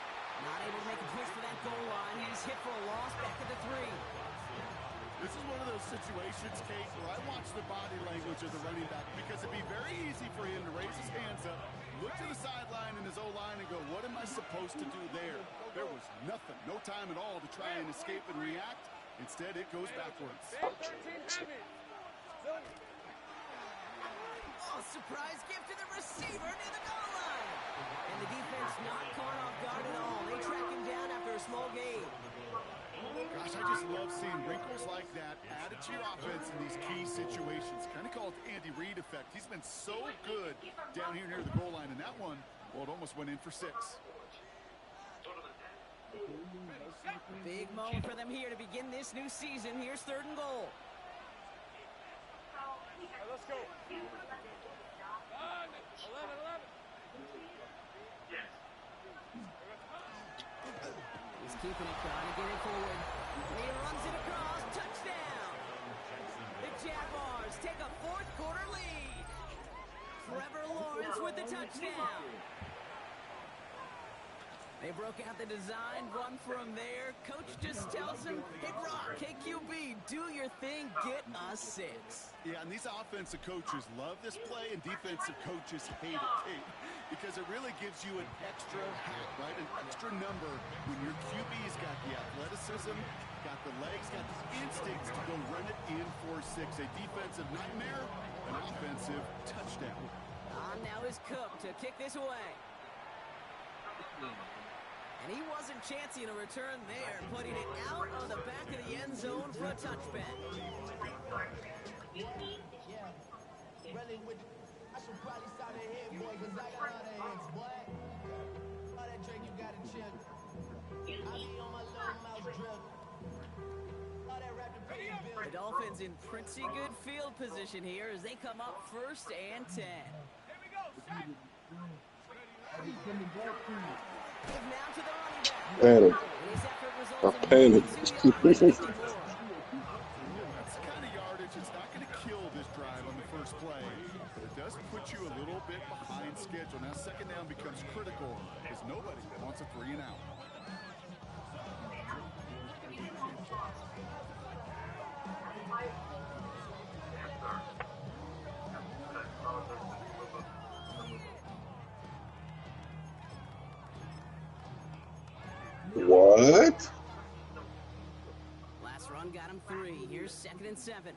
S2: Not able to make a push for that goal line. He's hit for a loss back at the 3.
S7: This is one of those situations, Kate, where I watch the body language of the running back because it'd be very easy for him to raise his hands up, look to the sideline in his O-line and go, what am I supposed to do there? There was nothing, no time at all to try and escape and react. Instead, it goes backwards.
S4: Big 13 heavy. Silver.
S2: Oh, surprise gift to the receiver near the goal line. And the defense not caught off guard at all. They track him down after a small gain.
S7: Gosh, I just love seeing wrinkles like that added to your offense in these key situations. Kind of called Andy Reid effect. He's been so good down here near the goal line. And that one, well, it almost went in for 6.
S2: Big moment for them here to begin this new season. Here's 3rd and goal.
S4: Right, let's go. 11. Yes.
S2: He's keeping it, trying to get it forward. He runs it across. Touchdown. The Jaguars take a 4th quarter lead. Trevor Lawrence with the touchdown. They broke out the design run from there. Coach just tells him, hey, Brock, KQB, do your thing, get us 6.
S7: Yeah, and these offensive coaches love this play, and defensive coaches hate it, because it really gives you an extra hat, right? An extra number when your QB's got the athleticism, got the legs, got the instincts to go run it in for 6. A defensive nightmare, an offensive touchdown.
S2: On now is Cook to kick this away. And he wasn't chancing a return there, putting it out of the back of the end zone for a touchback. The Dolphins in pretty good field position here as they come up 1st and 10.
S5: Panic. I panicked.
S7: That's the kind of yardage that's not going to kill this drive on the first play, but it does put you a little bit behind schedule. Now second down becomes critical because nobody wants a 3 and out.
S5: What?
S2: Last run got him 3. Here's 2nd and 7.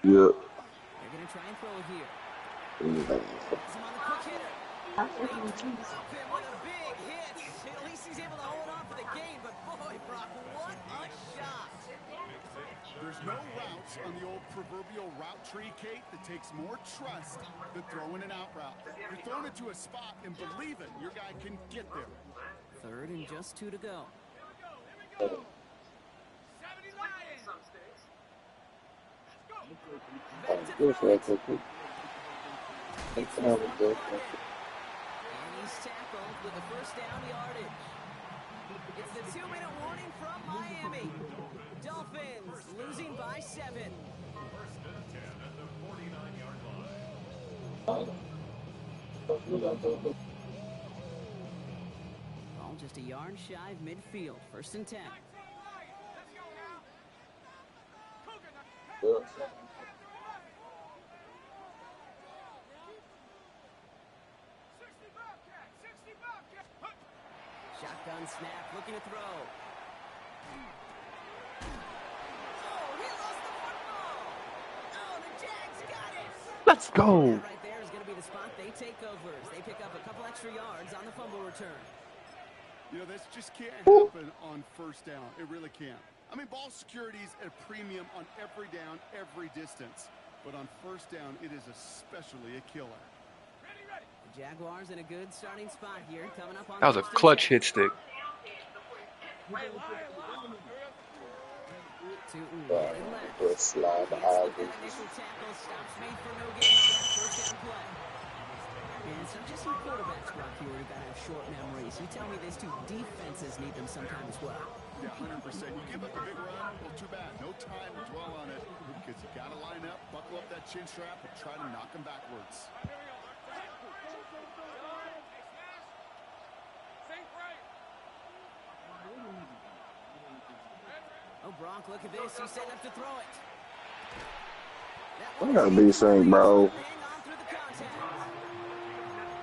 S5: Yeah.
S2: They're going to try and throw it here. He's on the quick hitter. With a big hit. At least he's able to hold on for the gain, but boy, Brock, what a shot.
S7: There's no routes on the old proverbial route tree, Kate, that takes more trust than throwing an out route. You're throwing it to a spot and believing your guy can get there.
S2: 3rd and just 2 to go. And he's tackled with the first down yardage. It's the 2-minute warning from Miami. Dolphins losing by 7.
S4: First and 10 at the 49-yard line.
S2: Ball just a yard shy of midfield. 1st and 10. Shotgun snap, looking to throw. Oh, he lost the football. Oh, the Jags got it.
S6: Let's go.
S2: That right there is going to be the spot they take over as they pick up a couple extra yards on the fumble return.
S7: You know, this just can't happen on first down. It really can't. I mean, ball security is at a premium on every down, every distance. But on first down, it is especially a killer.
S2: The Jaguars in a good starting spot here, coming up on
S6: That was a clutch hit stick.
S5: Slide the eye.
S2: Initial tackle stops made for no gain on that first down play. And so just some quarterbacks, Brock, here who've got to have short memories. You tell me these two defenses need them sometime as well.
S7: Yeah, 100%. You give up a big run, well, too bad. No time to dwell on it because you got to line up, buckle up that chin strap, and try to knock them backwards.
S2: Oh, Brock, look at this. He's setting up to throw it.
S5: I gotta be saying, bro.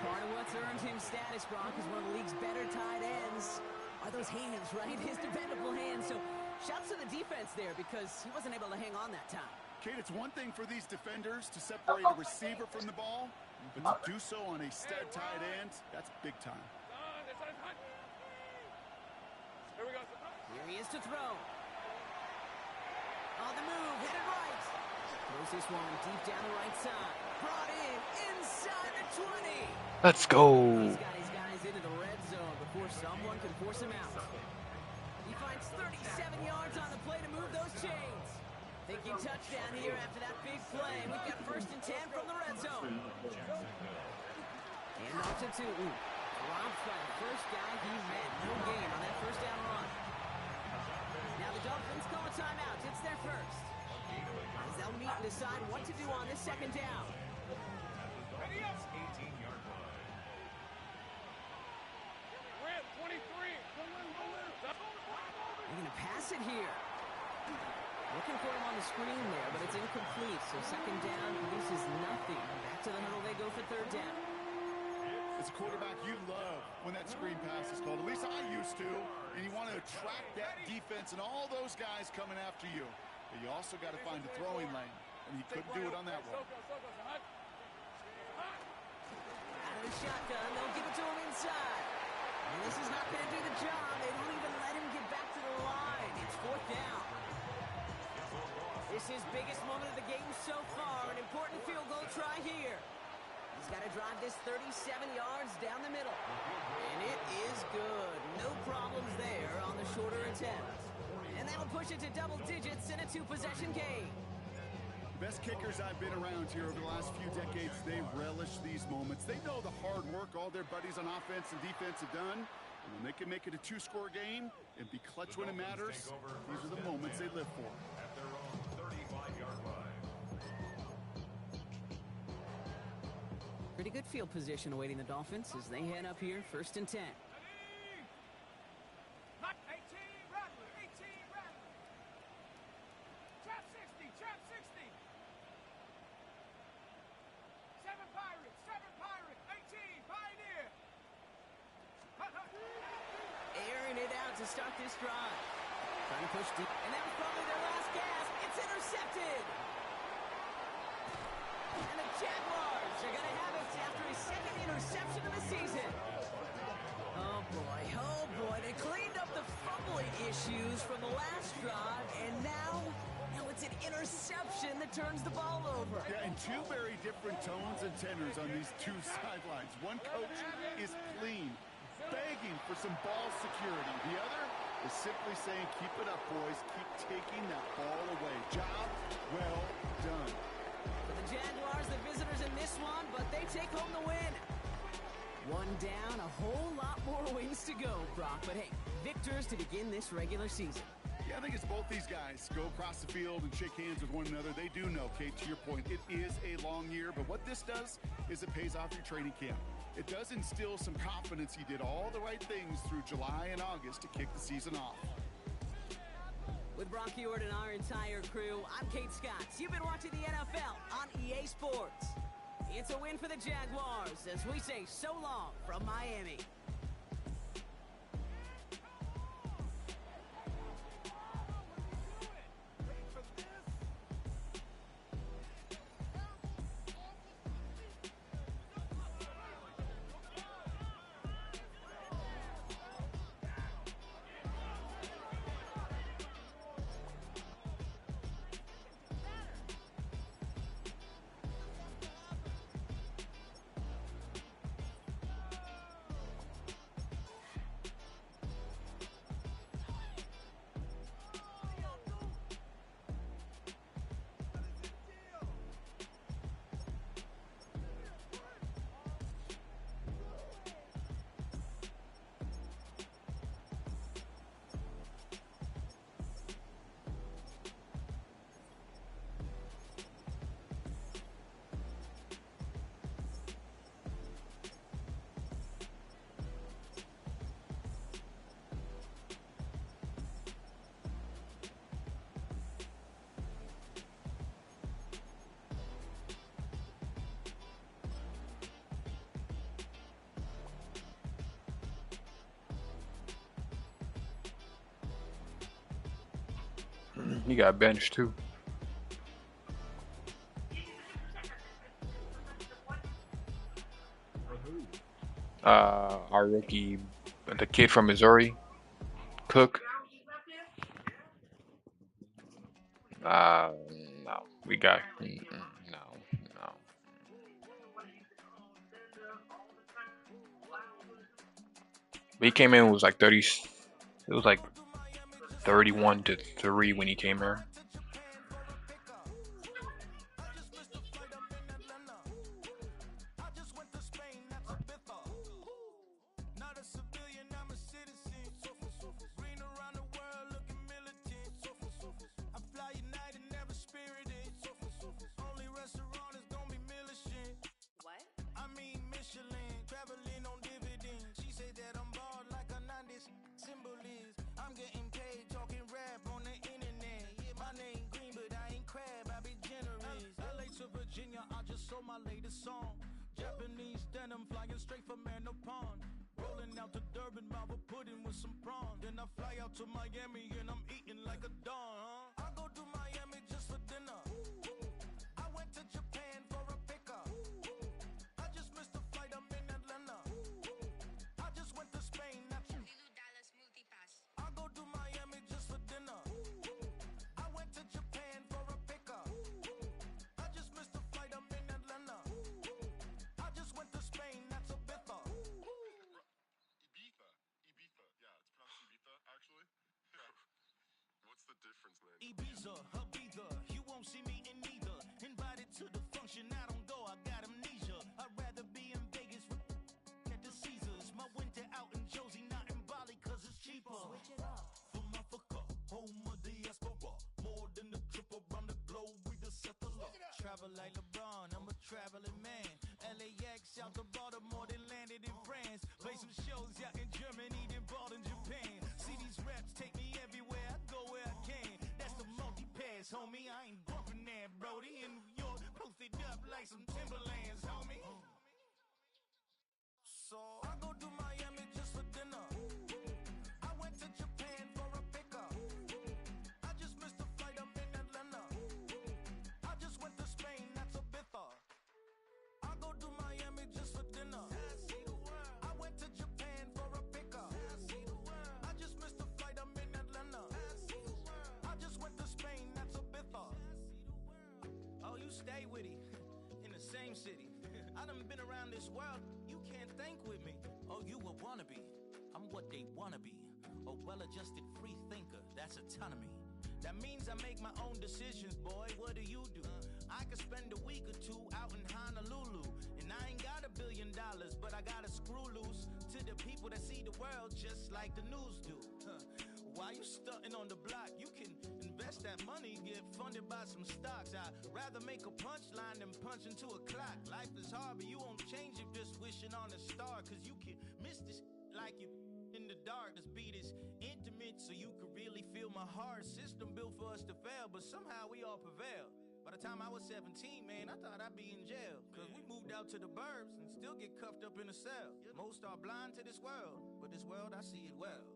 S2: Part of what's earned him status, Brock, is one of the league's better tight ends. Are those hands, right? His dependable hands. So shouts to the defense there because he wasn't able to hang on that time.
S7: Kate, it's one thing for these defenders to separate a receiver from the ball, but to do so on a stud tight end, that's big time.
S2: Here he is to throw. On the move, hit it right. Throws this one deep down the right side. Brought in inside the 20.
S6: Let's go.
S2: He's got his guys into the red zone before someone can force him out. He finds 37 yards on the play to move those chains. Thinking touchdown here after that big play. We've got 1st and 10 from the red zone. And off to Tootin. Dropped by the first guy he met. No gain on that first down run. Now the Dolphins call a timeout. It's their first. As they'll meet and decide what to do on this 2nd down.
S4: Ready up. 18-yard line. Red 23.
S2: They're going to pass it here. Looking for him on the screen there, but it's incomplete. So 2nd down produces nothing. Back to the huddle they go for 3rd down.
S7: As a quarterback, you love when that screen pass is called. At least I used to. And you want to attract that defense and all those guys coming after you. But you also got to find a throwing lane. And he couldn't do it on that one.
S2: Out of the shotgun, they'll give it to him inside. And this is not going to do the job. They don't even let him get back to the line. It's 4th down. This is biggest moment of the game so far. An important field goal try here. He's got to drive this 37 yards down the middle. And it is good. No problems there on the shorter attempt. And that'll push it to double digits in a 2-possession game.
S7: The best kickers I've been around here over the last few decades, they relish these moments. They know the hard work all their buddies on offense and defense have done. And when they can make it a 2-score game and be clutch when it matters, these are the moments they live for.
S8: At their own 35-yard line.
S2: Pretty good field position awaiting the Dolphins as they head up here, 1st and 10. To start this drive. Trying to push deep. And that was probably their last gasp. It's intercepted. And the Jaguars are going to have it after his 2nd interception of the season. Oh, boy. They cleaned up the fumbling issues from the last drive, and now it's an interception that turns the ball over.
S7: Yeah, and two very different tones and tenors on these two sidelines. One coach is clean, begging for some ball security. The other is simply saying, keep it up, boys. Keep taking that ball away. Job well done.
S2: For the Jaguars, the visitors in this one, but they take home the win. One down, a whole lot more wins to go, Brock. But hey, victors to begin this regular season.
S7: Yeah, I think it's both these guys go across the field and shake hands with one another. They do know, Kate, to your point, it is a long year. But what this does is it pays off your training camp. It does instill some confidence. He did all the right things through July and August to kick the season off.
S2: With Brock Ewart and our entire crew, I'm Kate Scott. You've been watching the NFL on EA Sports. It's a win for the Jaguars as we say so long from Miami.
S6: He got benched too. Our rookie, the kid from Missouri, Cook. No, we got no. But he came in and was like 30. It was like 31-3 when he came here.
S1: To Miami and I'm eating like a don, huh? I go to Miami just for dinner. I went to Japan for a pickup. I just missed the flight, I'm in Atlanta. I just went to Spain, that's Dallas Multipass. I go to Miami just for dinner. I went to Japan for a pickup. I just missed the flight, I'm in Atlanta. I just went to Spain, that's Ibiza. Ibiza, yeah, it's pronounced Ibiza, actually. Yeah. What's
S9: Ibiza, Ibiza, you won't see me in neither. Invited to the function, I don't go, I got amnesia. I'd rather be in Vegas at the Caesars. My winter out in Josie, not in Bali, cause it's cheaper. Switch it up. From Africa, home of diaspora. More than the trip around the globe, we just set the law. Travel like LeBron, I'm a traveling man. LAX out to Baltimore, then landed in France. Play some shows out in Germany, then bought in Japan. See these reps take me everywhere, I go where I can. That's the multi-pass, homie, I ain't bumping that, Brody. In New York, posted up like some Timberlands, homie. So I go to Miami just for dinner. I went to Japan for a pickup. I just missed a flight, I'm in Atlanta. I just went to Spain, that's a Ibiza. I go to Miami just for dinner. I went to Japan for a pickup. I just missed a flight, I'm in Atlanta. I just went to Spain, that's a Ibiza. Oh, you stay with him in the same city. I done been around this world, you can't think with me. Oh, you a wannabe, I'm what they wanna be. A well-adjusted free thinker, that's autonomy. That means I make my own decisions, boy, what do you do? I could spend a week or two out in Honolulu. And I ain't got $1 billion, but I got a screw loose to the people that see the world just like the news do. While you stunting on the block, you can invest that money, get funded by some stocks. I'd rather make a punchline than punch into a clock. Life is hard, but you won't change it just wishing on a star. Cause you can miss this like you in the dark. This beat is intimate, so you can really feel my heart. System built for us to fail, but somehow we all prevail. By the time I was 17, man, I thought I'd be in jail. Cause we moved out to the burbs and still get cuffed up in a cell. Most are blind to this world, but this world, I see it well.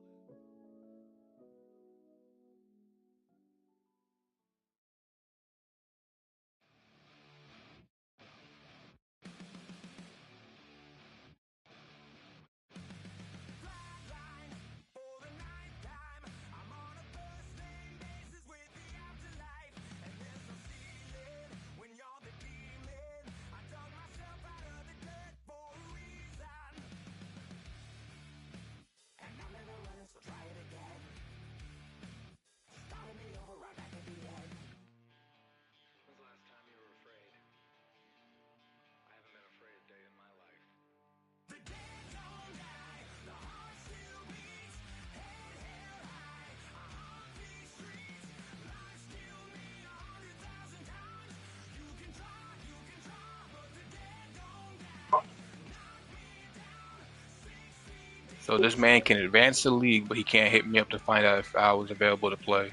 S6: So this man can advance the league, but he can't hit me up to find out if I was available to play.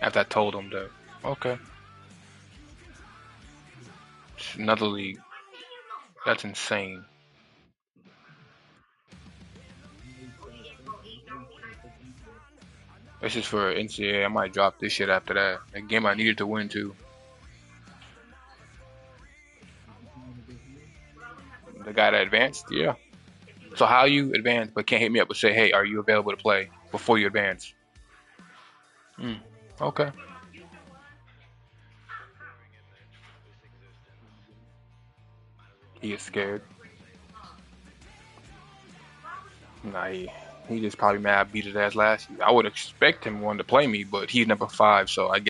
S6: After I told him that. Okay. It's another league. That's insane. This is for NCAA. I might drop this shit after that. A game I needed to win too. The guy that advanced, yeah. So how you advance but can't hit me up and say, hey, are you available to play before you advance? Okay. He is scared. Nah, he just probably mad I beat his ass last year. I would expect him wanting to play me, but he's number 5, so I guess.